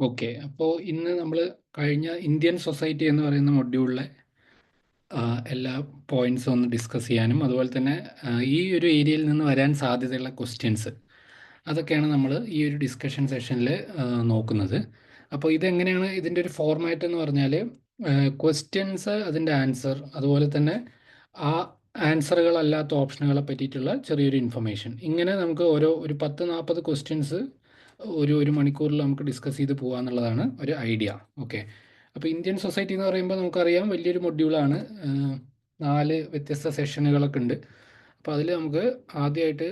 Okay. അപ്പോൾ ഇന്ന് നമ്മൾ കഴിഞ്ഞ ഇന്ത്യൻ സൊസൈറ്റി എന്ന് പറയുന്ന മൊഡ്യൂളിലെ എല്ലാ പോയിന്റ്സും ഒന്ന് ഡിസ്കസ് ചെയ്യാനും അതുപോലെ തന്നെ ഈ ഒരു ഏരിയയിൽ നിന്ന് വരാൻ സാധ്യതയുള്ള ക്വസ്റ്റ്യൻസ് അതൊക്കെയാണ് നമ്മൾ ഈ ഒരു ഡിസ്കഷൻ സെഷനിൽ നോക്കുന്നത്. അപ്പോൾ ഇതെങ്ങനെയാണ് ഇതിൻ്റെ ഒരു ഫോർമാറ്റ് എന്ന് പറഞ്ഞാൽ ക്വസ്റ്റ്യൻസ്, അതിൻ്റെ ആൻസർ, അതുപോലെ തന്നെ ആ ആൻസറുകളല്ലാത്ത ഓപ്ഷനുകളെ പറ്റിയിട്ടുള്ള ചെറിയൊരു ഇൻഫർമേഷൻ, ഇങ്ങനെ നമുക്ക് ഒരു 10-40 ക്വസ്റ്റ്യൻസ് ഒരു മണിക്കൂറിൽ നമുക്ക് ഡിസ്കസ് ചെയ്ത് പോകാമെന്നുള്ളതാണ് ഒരു ഐഡിയ. ഓക്കെ. അപ്പോൾ ഇന്ത്യൻ സൊസൈറ്റി എന്ന് പറയുമ്പോൾ നമുക്കറിയാം വലിയൊരു മൊഡ്യൂളാണ്. 4 വ്യത്യസ്ത സെഷനുകളൊക്കെ ഉണ്ട്. അപ്പോൾ അതിൽ നമുക്ക് ആദ്യമായിട്ട്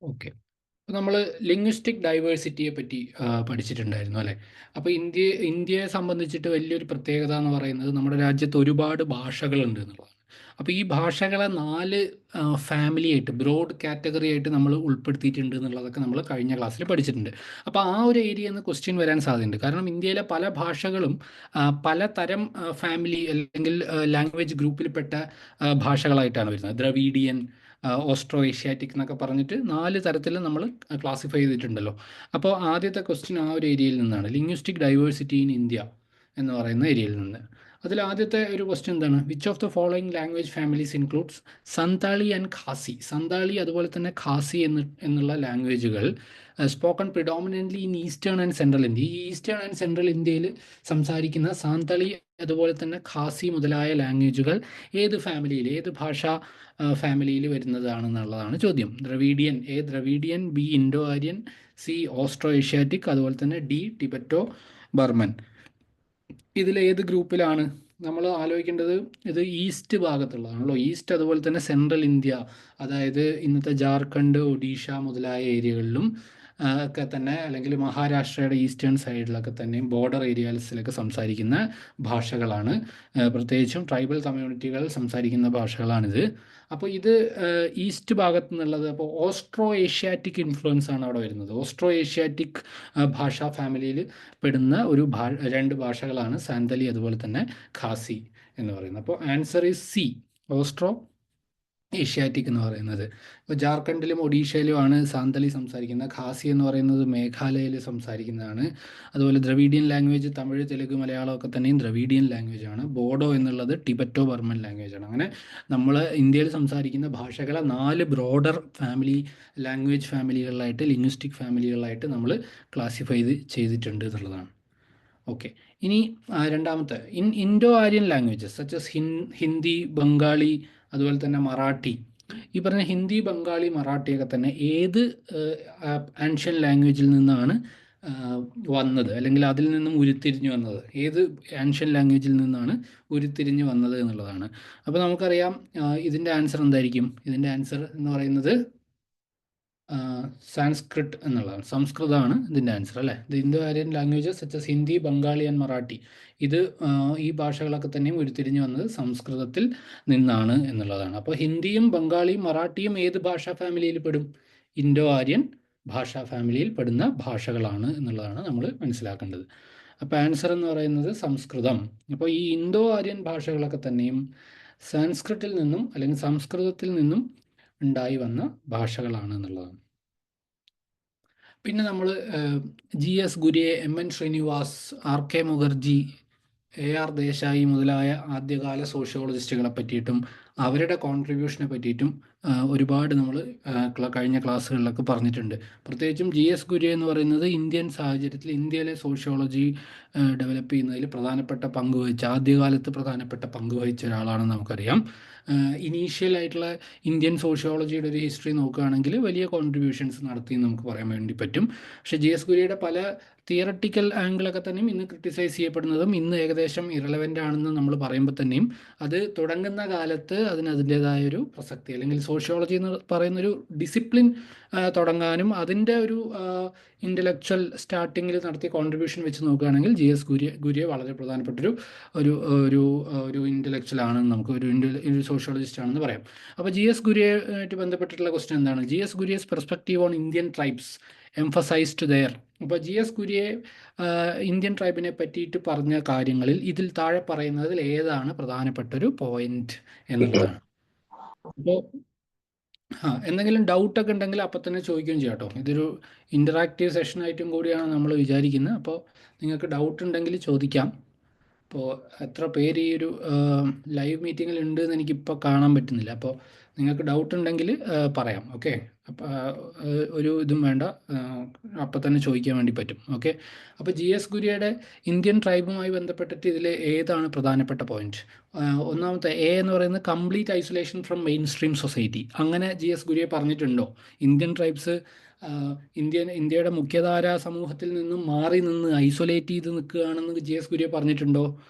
ഓക്കെ, അപ്പോൾ നമ്മൾ ലിംഗ്വിസ്റ്റിക് ഡൈവേഴ്സിറ്റിയെ പറ്റി പഠിച്ചിട്ടുണ്ടായിരുന്നു അല്ലേ. അപ്പോൾ ഇന്ത്യയെ സംബന്ധിച്ചിട്ട് വലിയൊരു പ്രത്യേകത എന്ന് പറയുന്നത് നമ്മുടെ രാജ്യത്ത് ഒരുപാട് ഭാഷകളുണ്ട് എന്നുള്ളതാണ്. അപ്പോൾ ഈ ഭാഷകളെ 4 ഫാമിലി ആയിട്ട്, ബ്രോഡ് കാറ്റഗറി ആയിട്ട് നമ്മൾ ഉൾപ്പെടുത്തിയിട്ടുണ്ട് എന്നുള്ളതൊക്കെ നമ്മൾ കഴിഞ്ഞ ക്ലാസ്സിൽ പഠിച്ചിട്ടുണ്ട്. അപ്പോൾ ആ ഒരു ഏരിയയിൽ നിന്ന് ക്വസ്റ്റ്യൻ വരാൻ സാധ്യതയുണ്ട്. കാരണം ഇന്ത്യയിലെ പല ഭാഷകളും പലതരം ഫാമിലി അല്ലെങ്കിൽ ലാംഗ്വേജ് ഗ്രൂപ്പിൽപ്പെട്ട ഭാഷകളായിട്ടാണ് വരുന്നത്. ദ്രവീഡിയൻ, ഓസ്ട്രോ ഏഷ്യാറ്റിക് എന്നൊക്കെ പറഞ്ഞിട്ട് 4 തരത്തിൽ നമ്മൾ ക്ലാസിഫൈ ചെയ്തിട്ടുണ്ടല്ലോ. അപ്പോൾ ആദ്യത്തെ ക്വസ്റ്റ്യൻ ആ ഒരു ഏരിയയിൽ നിന്നാണ്, ലിംഗ്വിസ്റ്റിക് ഡൈവേഴ്സിറ്റി ഇൻ ഇന്ത്യ എന്ന് പറയുന്ന ഏരിയയിൽ നിന്ന്. അതിൽ ആദ്യത്തെ ഒരു ക്വസ്റ്റ്യൻ എന്താണ്? Which of the following language families includes Santali and Khasi? Santali അതുപോലെ തന്നെ ഖാസി എന്നുള്ള ലാംഗ്വേജുകൾ spoken predominantly in eastern and central India. ഈ ഈസ്റ്റേൺ ആൻഡ് സെൻട്രൽ ഇന്ത്യയിൽ സംസാരിക്കുന്ന സാന്താളി അതുപോലെ തന്നെ ഖാസി മുതലായ ലാംഗ്വേജുകൾ ഏത് ഫാമിലിയിൽ, ഏത് ഭാഷാ ഫാമിലിയിൽ വരുന്നതാണെന്നുള്ളതാണ് ചോദ്യം. Dravidian, Dravidian, B Indo Aryan, C Austro Asiatic, അതുപോലെ തന്നെ ഡി ടിബറ്റോ ബർമൻ. ഇതിൽ ഏത് ഗ്രൂപ്പിലാണ് നമ്മൾ ആലോചിക്കേണ്ടത്? ഇത് ഈസ്റ്റ് ഭാഗത്തുള്ളതാണല്ലോ. ഈസ്റ്റ് അതുപോലെ തന്നെ സെൻട്രൽ ഇന്ത്യ, അതായത് ഇന്നത്തെ ജാർഖണ്ഡ്, ഒഡീഷ മുതലായ ഏരിയകളിലും ഒക്കെ തന്നെ, അല്ലെങ്കിൽ മഹാരാഷ്ട്രയുടെ ഈസ്റ്റേൺ സൈഡിലൊക്കെ തന്നെയും ബോർഡർ ഏരിയാസിലൊക്കെ സംസാരിക്കുന്ന ഭാഷകളാണ്. പ്രത്യേകിച്ചും ട്രൈബൽ കമ്മ്യൂണിറ്റികൾ സംസാരിക്കുന്ന ഭാഷകളാണിത്. അപ്പോൾ ഇത് ഈസ്റ്റ് ഭാഗത്തു നിന്നുള്ളത്. അപ്പോൾ ഓസ്ട്രോ ഏഷ്യാറ്റിക് ഇൻഫ്ലുവൻസ് ആണ് അവിടെ വരുന്നത്. ഓസ്ട്രോ ഏഷ്യാറ്റിക് ഭാഷാ ഫാമിലിയിൽ പെടുന്ന 2 ഭാഷകളാണ് സാന്തലി അതുപോലെ തന്നെ ഖാസി എന്ന് പറയുന്നത്. അപ്പോൾ answer is C, Austro Asiatic എന്ന് പറയുന്നത്. ഇപ്പോൾ ജാർഖണ്ഡിലും ഒഡീഷയിലുമാണ് സാന്തലി സംസാരിക്കുന്നത്. ഖാസി എന്ന് പറയുന്നത് മേഘാലയയിൽ സംസാരിക്കുന്നതാണ്. അതുപോലെ ദ്രവീഡിയൻ ലാംഗ്വേജ് തമിഴ്, തെലുങ്ക്, മലയാളം ഒക്കെ തന്നെയും ദ്രവീഡിയൻ ലാംഗ്വേജ് ആണ്. ബോഡോ എന്നുള്ളത് ടിബറ്റോ ബർമൻ ലാംഗ്വേജ് ആണ്. അങ്ങനെ നമ്മൾ ഇന്ത്യയിൽ സംസാരിക്കുന്ന ഭാഷകളെ 4 ബ്രോഡർ ലാംഗ്വേജ് ഫാമിലികളിലായിട്ട്, ലിംഗ്വിസ്റ്റിക് ഫാമിലികളിലായിട്ട് നമ്മൾ ക്ലാസിഫൈ ചെയ്തിട്ടുണ്ട് എന്നുള്ളതാണ്. ഓക്കെ. ഇനി രണ്ടാമത്തെ, Indo Aryan languages such Hindi, Bengali, അതുപോലെ തന്നെ മറാഠി. ഈ പറഞ്ഞ ഹിന്ദി, ബംഗാളി, മറാഠിയൊക്കെ തന്നെ ഏത് ആൻഷ്യൻ ലാംഗ്വേജിൽ നിന്നാണ് വന്നത്, അല്ലെങ്കിൽ അതിൽ നിന്നും ഉരുത്തിരിഞ്ഞു വന്നത്? ഏത് ആൻഷ്യൻ ലാംഗ്വേജിൽ നിന്നാണ് ഉരുത്തിരിഞ്ഞു വന്നത് എന്നുള്ളതാണ്. അപ്പോൾ നമുക്കറിയാം ഇതിൻ്റെ ആൻസർ എന്തായിരിക്കും? ഇതിൻ്റെ ആൻസർ എന്ന് പറയുന്നത് സാൻസ്ക്രിറ്റ് എന്നുള്ളതാണ്. സംസ്കൃതമാണ് ഇതിൻ്റെ ആൻസർ അല്ലേ. The Indo Aryan languages such as Hindi, Bengali and Marathi, ഇത് ഈ ഭാഷകളൊക്കെ തന്നെയും ഉരുത്തിരിഞ്ഞു വന്നത് സംസ്കൃതത്തിൽ നിന്നാണ് എന്നുള്ളതാണ്. അപ്പോൾ ഹിന്ദിയും ബംഗാളിയും മറാഠിയും ഏത് ഭാഷാ ഫാമിലിയിൽ പെടും? ഇൻഡോ ആര്യൻ ഭാഷാ ഫാമിലിയിൽ പെടുന്ന ഭാഷകളാണ് എന്നുള്ളതാണ് നമ്മൾ മനസ്സിലാക്കേണ്ടത്. അപ്പോൾ ആൻസർ എന്ന് പറയുന്നത് സംസ്കൃതം. അപ്പോൾ ഈ ഇൻഡോ ആര്യൻ ഭാഷകളൊക്കെ തന്നെയും സാൻസ്ക്രിറ്റിൽ നിന്നും അല്ലെങ്കിൽ സംസ്കൃതത്തിൽ നിന്നും ഉണ്ടായി വന്ന ഭാഷകളാണ് എന്നുള്ളതാണ്. പിന്നെ നമ്മൾ GS ഗുരിയെ, MN Srinivas, RK Mukherjee, AR Desai മുതലായ ആദ്യകാല സോഷ്യോളജിസ്റ്റുകളെ പറ്റിയിട്ടും അവരുടെ കോൺട്രിബ്യൂഷനെ പറ്റിയിട്ടും ഒരുപാട് നമ്മൾ കഴിഞ്ഞ ക്ലാസ്സുകളിലൊക്കെ പറഞ്ഞിട്ടുണ്ട്. പ്രത്യേകിച്ചും GS ഗുരിയ എന്ന് പറയുന്നത് ഇന്ത്യൻ സാഹചര്യത്തിൽ ഇന്ത്യയിലെ സോഷ്യോളജി ഡെവലപ്പ് ചെയ്യുന്നതിൽ ആദ്യകാലത്ത് പ്രധാനപ്പെട്ട പങ്ക് വഹിച്ച ഒരാളാണെന്ന് നമുക്കറിയാം. ഇനീഷ്യൽ ആയിട്ടുള്ള ഇന്ത്യൻ സോഷ്യോളജിയുടെ ഒരു ഹിസ്റ്ററി നോക്കുകയാണെങ്കിൽ വലിയ കോൺട്രിബ്യൂഷൻസ് നടത്തി നമുക്ക് പറയാൻ വേണ്ടി പറ്റും. പക്ഷേ GS ഗുരിയുടെ പല തിയറട്ടിക്കൽ ആംഗിളൊക്കെ തന്നെയും ഇന്ന് ക്രിട്ടിസൈസ് ചെയ്യപ്പെടുന്നതും ഇന്ന് ഏകദേശം ഇറലവൻ്റ് ആണെന്ന് നമ്മൾ പറയുമ്പോൾ തന്നെയും അത് തുടങ്ങുന്ന കാലത്ത് അതിൻ്റേതായൊരു പ്രസക്തി, അല്ലെങ്കിൽ സോഷ്യോളജി എന്ന് പറയുന്നൊരു ഡിസിപ്ലിൻ തുടങ്ങാനും അതിൻ്റെ ഒരു ഇൻ്റലക്ച്വൽ സ്റ്റാർട്ടിങ്ങിൽ നടത്തിയ കോൺട്രിബ്യൂഷൻ വെച്ച് നോക്കുകയാണെങ്കിൽ GS ഗുരിയ വളരെ പ്രധാനപ്പെട്ടൊരു ഒരു ഒരു ഒരു ഇൻ്റലക്ച്വൽ ആണെന്ന് നമുക്ക് ഒരു സോഷ്യോളജിസ്റ്റ് ആണെന്ന് പറയാം. അപ്പോൾ GS ഗുരിയായിട്ട് ബന്ധപ്പെട്ടിട്ടുള്ള ക്വസ്റ്റ്യൻ എന്താണ്? GS Ghurye's perspective on Indian tribes emphasized their. അപ്പോൾ GS ഗുരിയെ ഇന്ത്യൻ ട്രൈബിനെ പറ്റിയിട്ട് പറഞ്ഞ കാര്യങ്ങളിൽ ഇതിൽ താഴെ പറയുന്നതിൽ ഏതാണ് പ്രധാനപ്പെട്ടൊരു പോയിന്റ് എന്നുള്ളതാണ്. അപ്പോൾ എന്തെങ്കിലും ഡൗട്ടൊക്കെ ഉണ്ടെങ്കിൽ അപ്പം തന്നെ ചോദിക്കുകയും ചെയ്യാം കേട്ടോ. ഇതൊരു ഇൻ്ററാക്റ്റീവ് സെഷനായിട്ടും കൂടിയാണ് നമ്മൾ വിചാരിക്കുന്നത്. അപ്പോൾ നിങ്ങൾക്ക് ഡൗട്ട് ഉണ്ടെങ്കിൽ ചോദിക്കാം. അപ്പോൾ എത്ര പേര് ഈ ഒരു ലൈവ് മീറ്റിങ്ങിൽ ഉണ്ട് എന്ന് എനിക്കിപ്പോൾ കാണാൻ പറ്റുന്നില്ല. അപ്പോൾ നിങ്ങൾക്ക് ഡൗട്ട് ഉണ്ടെങ്കിൽ പറയാം. ഓക്കെ. അപ്പോൾ ഒരു ഇതും വേണ്ട, അപ്പം തന്നെ ചോദിക്കാൻ വേണ്ടി പറ്റും. ഓക്കെ. അപ്പോൾ ജി എസ് ഗുരിയുടെ ഇന്ത്യൻ ട്രൈബുമായി ബന്ധപ്പെട്ടിട്ട് ഇതിൽ ഏതാണ് പ്രധാനപ്പെട്ട പോയിന്റ്? ഒന്നാമത്തെ എ എന്ന് പറയുന്നത് complete isolation from main stream society. അങ്ങനെ ജി എസ് ഗുരിയെ പറഞ്ഞിട്ടുണ്ടോ? ഇന്ത്യൻ ട്രൈബ്സ് ഇന്ത്യയുടെ മുഖ്യധാര സമൂഹത്തിൽ നിന്നും മാറി നിന്ന് ഐസൊലേറ്റ് ചെയ്ത് നിൽക്കുകയാണെന്ന് ജി എസ് ഗുരിയെ പറഞ്ഞിട്ടുണ്ടോ?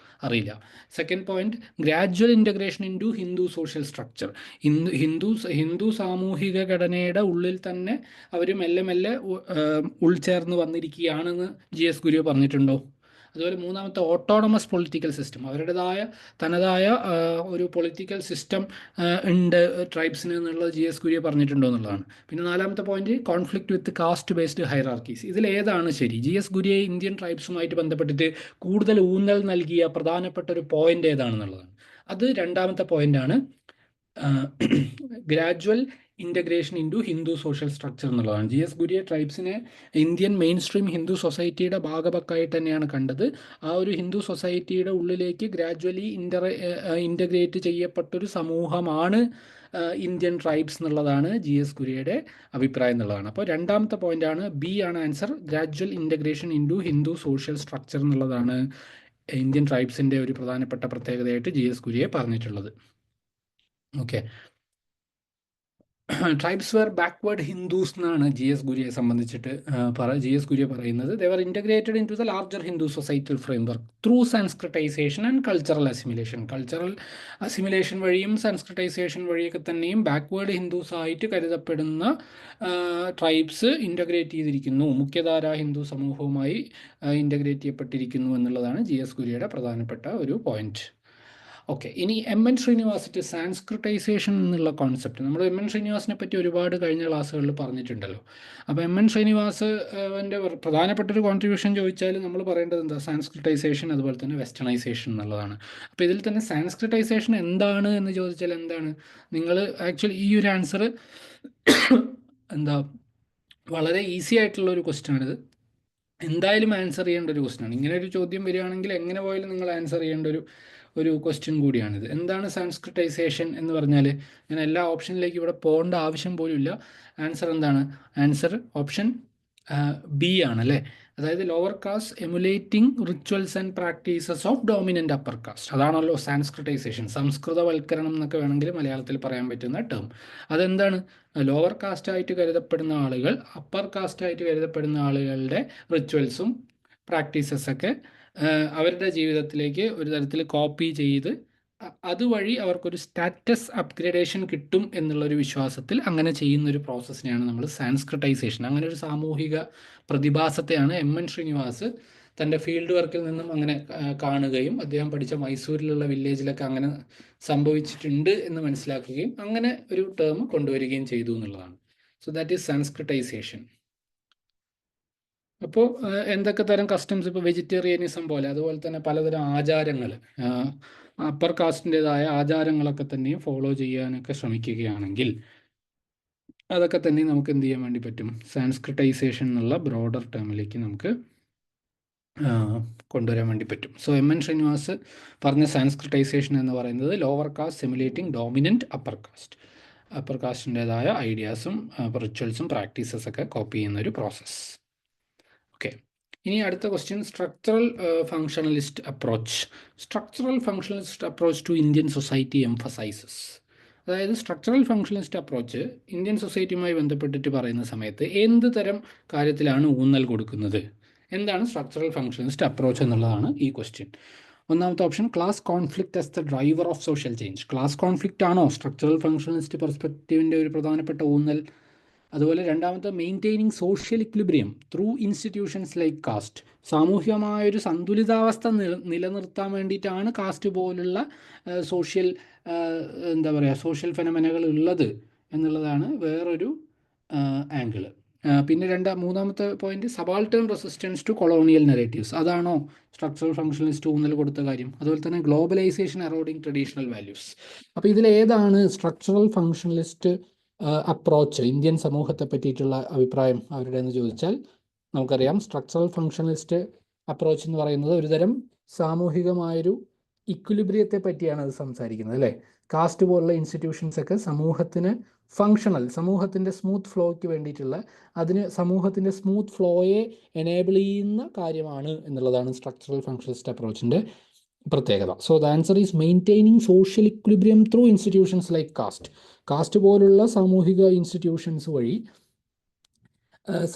അറിയില്ല. Second point, gradual integration into Hindu social structure. ഹിന്ദു സാമൂഹിക ഘടനയുടെ ഉള്ളിൽ തന്നെ അവർ മെല്ലെ മെല്ലെ ഉൾച്ചേർന്ന് വന്നിരിക്കുകയാണെന്ന് ജി എസ് ഗുരു പറഞ്ഞിട്ടുണ്ടോ? അതുപോലെ മൂന്നാമത്തെ, ഓട്ടോണമസ് പൊളിറ്റിക്കൽ സിസ്റ്റം. അവരുടേതായ തനതായ ഒരു പൊളിറ്റിക്കൽ സിസ്റ്റം ഉണ്ട് ട്രൈബ്സിന് എന്നുള്ളത് ജി എസ് ഗുരിയെ പറഞ്ഞിട്ടുണ്ടോ എന്നുള്ളതാണ്. പിന്നെ നാലാമത്തെ point, conflict with caste based hierarchies. ഇതിലേതാണ് ശരി? ജി എസ് ഗുരിയെ ഇന്ത്യൻ ട്രൈബ്സുമായിട്ട് ബന്ധപ്പെട്ടിട്ട് കൂടുതൽ ഊന്നൽ നൽകിയ പ്രധാനപ്പെട്ട ഒരു പോയിന്റ് ഏതാണെന്നുള്ളതാണ്. അത് രണ്ടാമത്തെ പോയിന്റാണ്, gradual integration into Hindu social structure എന്നുള്ളതാണ്. ജി എസ് ഗുരിയെ ട്രൈബ്സിനെ ഇന്ത്യൻ മെയിൻ സ്ട്രീം ഹിന്ദു സൊസൈറ്റിയുടെ ഭാഗമായിട്ട് തന്നെയാണ് കണ്ടത്. ആ ഒരു ഹിന്ദു സൊസൈറ്റിയുടെ ഉള്ളിലേക്ക് ഗ്രാജ്വലി ഇൻ്റഗ്രേറ്റ് ചെയ്യപ്പെട്ടൊരു സമൂഹമാണ് ഇന്ത്യൻ ട്രൈബ്സ് എന്നുള്ളതാണ് ജി എസ് ഗുരിയുടെ അഭിപ്രായം എന്നുള്ളതാണ്. അപ്പോൾ രണ്ടാമത്തെ പോയിന്റാണ്, ബി ആണ് answer, gradual integration into Hindu social structure എന്നുള്ളതാണ് ഇന്ത്യൻ ട്രൈബ്സിൻ്റെ ഒരു പ്രധാനപ്പെട്ട പ്രത്യേകതയായിട്ട് ജി എസ് ഗുരിയെ പറഞ്ഞിട്ടുള്ളത്. Okay. Tribes were backward Hindus എന്നാണ് ജി എസ് ഗുരിയെ സംബന്ധിച്ചിട്ട് ജി എസ് ഗുരിയെ പറയുന്നത്. They were integrated into the larger Hindu societal framework through Sanskritization and cultural assimilation. Cultural assimilation വഴിയും സാൻസ്ക്രിറ്റൈസേഷൻ വഴിയൊക്കെ തന്നെയും ബാക്ക്വേർഡ് ഹിന്ദുസ് ആയിട്ട് കരുതപ്പെടുന്ന ട്രൈബ്സ് ഇൻ്റഗ്രേറ്റ് ചെയ്തിരിക്കുന്നു, മുഖ്യധാര ഹിന്ദു സമൂഹവുമായി ഇൻ്റഗ്രേറ്റ് ചെയ്യപ്പെട്ടിരിക്കുന്നു എന്നുള്ളതാണ് ജി എസ് ഗുരിയുടെ പ്രധാനപ്പെട്ട ഒരു പോയിന്റ്. ഓക്കെ. ഇനി എം എൻ ശ്രീനിവാസിൻ്റെ സാൻസ്ക്രിറ്റൈസേഷൻ എന്നുള്ള കോൺസെപ്റ്റ്, നമ്മൾ എം എൻ ശ്രീനിവാസിനെ പറ്റി ഒരുപാട് കഴിഞ്ഞ ക്ലാസ്സുകളിൽ പറഞ്ഞിട്ടുണ്ടല്ലോ. അപ്പോൾ എം എൻ ശ്രീനിവാസിൻ്റെ പ്രധാനപ്പെട്ട ഒരു കോൺട്രിബ്യൂഷൻ ചോദിച്ചാൽ നമ്മൾ പറയേണ്ടത് എന്താ? സാൻസ്ക്രിറ്റൈസേഷൻ, അതുപോലെ തന്നെ വെസ്റ്റേണൈസേഷൻ എന്നുള്ളതാണ്. അപ്പോൾ ഇതിൽ തന്നെ സാൻസ്ക്രിറ്റൈസേഷൻ എന്താണ് എന്ന് ചോദിച്ചാൽ എന്താണ്? നിങ്ങൾ ആക്ച്വലി ഈ ഒരു ആൻസർ എന്താ, വളരെ ഈസി ആയിട്ടുള്ള ഒരു ക്വസ്റ്റ്യൻ ആണിത്. എന്തായാലും ആൻസർ ചെയ്യേണ്ട ഒരു ക്വസ്റ്റ്യൻ ആണ്. ഇങ്ങനെ ഒരു ചോദ്യം വരികയാണെങ്കിൽ എങ്ങനെ പോയാലും നിങ്ങൾ ആൻസർ ചെയ്യേണ്ട ഒരു ക്വസ്റ്റ്യൻ കൂടിയാണിത്. എന്താണ് സാൻസ്ക്രിറ്റൈസേഷൻ എന്ന് പറഞ്ഞാൽ? ഞാൻ എല്ലാ ഓപ്ഷനിലേക്ക് ഇവിടെ പോകേണ്ട ആവശ്യം പോലും ഇല്ല. ആൻസർ എന്താണ്? ആൻസർ ഓപ്ഷൻ ബി ആണല്ലേ. അതായത് lower caste emulating rituals and practices of dominant upper caste. അതാണല്ലോ സാൻസ്ക്രിറ്റൈസേഷൻ. സംസ്കൃതവൽക്കരണം എന്നൊക്കെ വേണമെങ്കിൽ മലയാളത്തിൽ പറയാൻ പറ്റുന്ന ടേം. അതെന്താണ്? ലോവർ കാസ്റ്റായിട്ട് കരുതപ്പെടുന്ന ആളുകൾ അപ്പർ കാസ്റ്റായിട്ട് കരുതപ്പെടുന്ന ആളുകളുടെ റിച്വൽസും പ്രാക്ടീസസൊക്കെ അവരുടെ ജീവിതത്തിലേക്ക് ഒരു തരത്തിൽ കോപ്പി ചെയ്ത് അതുവഴി അവർക്കൊരു സ്റ്റാറ്റസ് അപ്ഗ്രേഡേഷൻ കിട്ടും എന്നുള്ളൊരു വിശ്വാസത്തിൽ അങ്ങനെ ചെയ്യുന്നൊരു പ്രോസസ്സിനെയാണ് നമ്മൾ സാൻസ്ക്രിറ്റൈസേഷൻ. അങ്ങനെ ഒരു സാമൂഹിക പ്രതിഭാസത്തെയാണ് എം എൻ ശ്രീനിവാസ് തൻ്റെ ഫീൽഡ് വർക്കിൽ നിന്നും അങ്ങനെ കാണുകയും അദ്ദേഹം പഠിച്ച മൈസൂരിലുള്ള വില്ലേജിലൊക്കെ അങ്ങനെ സംഭവിച്ചിട്ടുണ്ട് എന്ന് മനസ്സിലാക്കുകയും അങ്ങനെ ഒരു ടേം കൊണ്ടുവരികയും ചെയ്തു എന്നുള്ളതാണ്. So that is Sanskritisation. അപ്പോൾ എന്തൊക്കെ തരം കസ്റ്റംസ്, ഇപ്പോൾ വെജിറ്റേറിയനിസം പോലെ, അതുപോലെ തന്നെ പലതരം ആചാരങ്ങൾ, അപ്പർ കാസ്റ്റിൻ്റെതായ ആചാരങ്ങളൊക്കെ തന്നെയും ഫോളോ ചെയ്യാനൊക്കെ ശ്രമിക്കുകയാണെങ്കിൽ അതൊക്കെ തന്നെ നമുക്ക് എന്ത് ചെയ്യാൻ വേണ്ടി പറ്റും? സാൻസ്ക്രിറ്റൈസേഷൻ എന്നുള്ള ബ്രോഡർ ടേമിലേക്ക് നമുക്ക് കൊണ്ടുവരാൻ വേണ്ടി പറ്റും. സോ എം എൻ ശ്രീനിവാസ് പറഞ്ഞ സാൻസ്ക്രിറ്റൈസേഷൻ എന്ന് പറയുന്നത് lower caste simulating dominant upper കാസ്റ്റിൻ്റെതായ ഐഡിയാസും റിച്വൽസും പ്രാക്ടീസസൊക്കെ കോപ്പി ചെയ്യുന്നൊരു പ്രോസസ്സ്. ഓക്കെ. ഇനി അടുത്ത question, structural functionalist approach to Indian society emphasizes. അതായത് സ്ട്രക്ചറൽ ഫങ്ഷണലിസ്റ്റ് അപ്രോച്ച് ഇന്ത്യൻ സൊസൈറ്റിയുമായി ബന്ധപ്പെട്ടിട്ട് പറയുന്ന സമയത്ത് എന്ത് തരം കാര്യത്തിലാണ് ഊന്നൽ കൊടുക്കുന്നത്? എന്താണ് സ്ട്രക്ചറൽ ഫങ്ഷണലിസ്റ്റ് അപ്രോച്ച് എന്നുള്ളതാണ് ഈ ക്വസ്റ്റ്യൻ. ഒന്നാമത്തെ option, class conflict as the driver of social change. Class conflict ആണോ സ്ട്രക്ചറൽ ഫങ്ഷണലിസ്റ്റ് പെർസ്പെക്റ്റീവിൻ്റെ ഒരു പ്രധാനപ്പെട്ട ഊന്നൽ? അതുപോലെ രണ്ടാമത്തെ, maintaining social equilibrium through institutions like caste. സാമൂഹികമായൊരു സന്തുലിതാവസ്ഥ നിലനിർത്താൻ വേണ്ടിയിട്ടാണ് കാസ്റ്റ് പോലുള്ള സോഷ്യൽ സോഷ്യൽ ഫെനോമെനകൾ ഉള്ളത് എന്നുള്ളതാണ് വേറൊരു ആംഗിള്. പിന്നെ മൂന്നാമത്തെ point, subaltern resistance to colonial narratives. അതാണോ സ്ട്രക്ചറൽ ഫങ്ഷണലിസ്റ്റ് ഊന്നൽ കൊടുത്ത കാര്യം? അതുപോലെ തന്നെ ഗ്ലോബലൈസേഷൻ എറോഡിങ് ട്രഡീഷണൽ വാല്യൂസ്. അപ്പോൾ ഇതിലേതാണ് സ്ട്രക്ചറൽ ഫങ്ഷണലിസ്റ്റ് അപ്രോച്ച്, ഇന്ത്യൻ സമൂഹത്തെ പറ്റിയിട്ടുള്ള അഭിപ്രായം അവരുടെ എന്ന് ചോദിച്ചാൽ നമുക്കറിയാം സ്ട്രക്ചറൽ ഫങ്ഷണലിസ്റ്റ് അപ്രോച്ച് എന്ന് പറയുന്നത് ഒരുതരം സാമൂഹികമായൊരു ഇക്വിലിബ്രിയത്തെ പറ്റിയാണ് അത് സംസാരിക്കുന്നത്, അല്ലേ? കാസ്റ്റ് പോലുള്ള ഇൻസ്റ്റിറ്റ്യൂഷൻസ് ഒക്കെ സമൂഹത്തിന് ഫങ്ഷണൽ, സമൂഹത്തിൻ്റെ സ്മൂത്ത് ഫ്ലോയ്ക്ക് വേണ്ടിയിട്ടുള്ള, അതിന് സമൂഹത്തിൻ്റെ സ്മൂത്ത് ഫ്ലോയെ എനേബിൾ ചെയ്യുന്ന കാര്യമാണ് എന്നുള്ളതാണ് സ്ട്രക്ചറൽ ഫങ്ഷണലിസ്റ്റ് അപ്രോച്ചിൻ്റെ പ്രത്യേകത. So the answer is maintaining social equilibrium through institutions like caste. Caste പോലുള്ള സാമൂഹിക ഇൻസ്റ്റിറ്റ്യൂഷൻസ് വഴി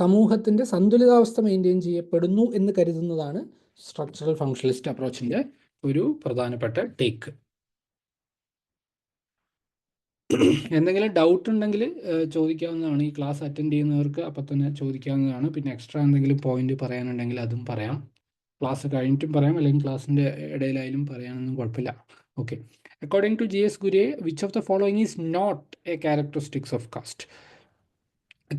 സമൂഹത്തിൻ്റെ സന്തുലിതാവസ്ഥ മെയിൻറ്റെയിൻ ചെയ്യപ്പെടുന്നു എന്ന് കരുതുന്നതാണ് സ്ട്രക്ചറൽ ഫങ്ഷണലിസ്റ്റ് അപ്രോച്ചിൻ്റെ ഒരു പ്രധാനപ്പെട്ട ടേക്ക്. എന്തെങ്കിലും ഡൗട്ട് ഉണ്ടെങ്കിൽ ചോദിക്കാവുന്നതാണ്. ഈ ക്ലാസ് അറ്റൻഡ് ചെയ്യുന്നവർക്ക് അപ്പം തന്നെ ചോദിക്കാവുന്നതാണ്. പിന്നെ എക്സ്ട്രാ എന്തെങ്കിലും പോയിന്റ് പറയാനുണ്ടെങ്കിൽ അതും പറയാം. ക്ലാസ് കഴിഞ്ഞിട്ടും പറയാം, അല്ലെങ്കിൽ ക്ലാസ്സിൻ്റെ ഇടയിലായാലും പറയാനൊന്നും കുഴപ്പമില്ല. Okay. According to GS Gurye, which of the following is not a characteristics of caste?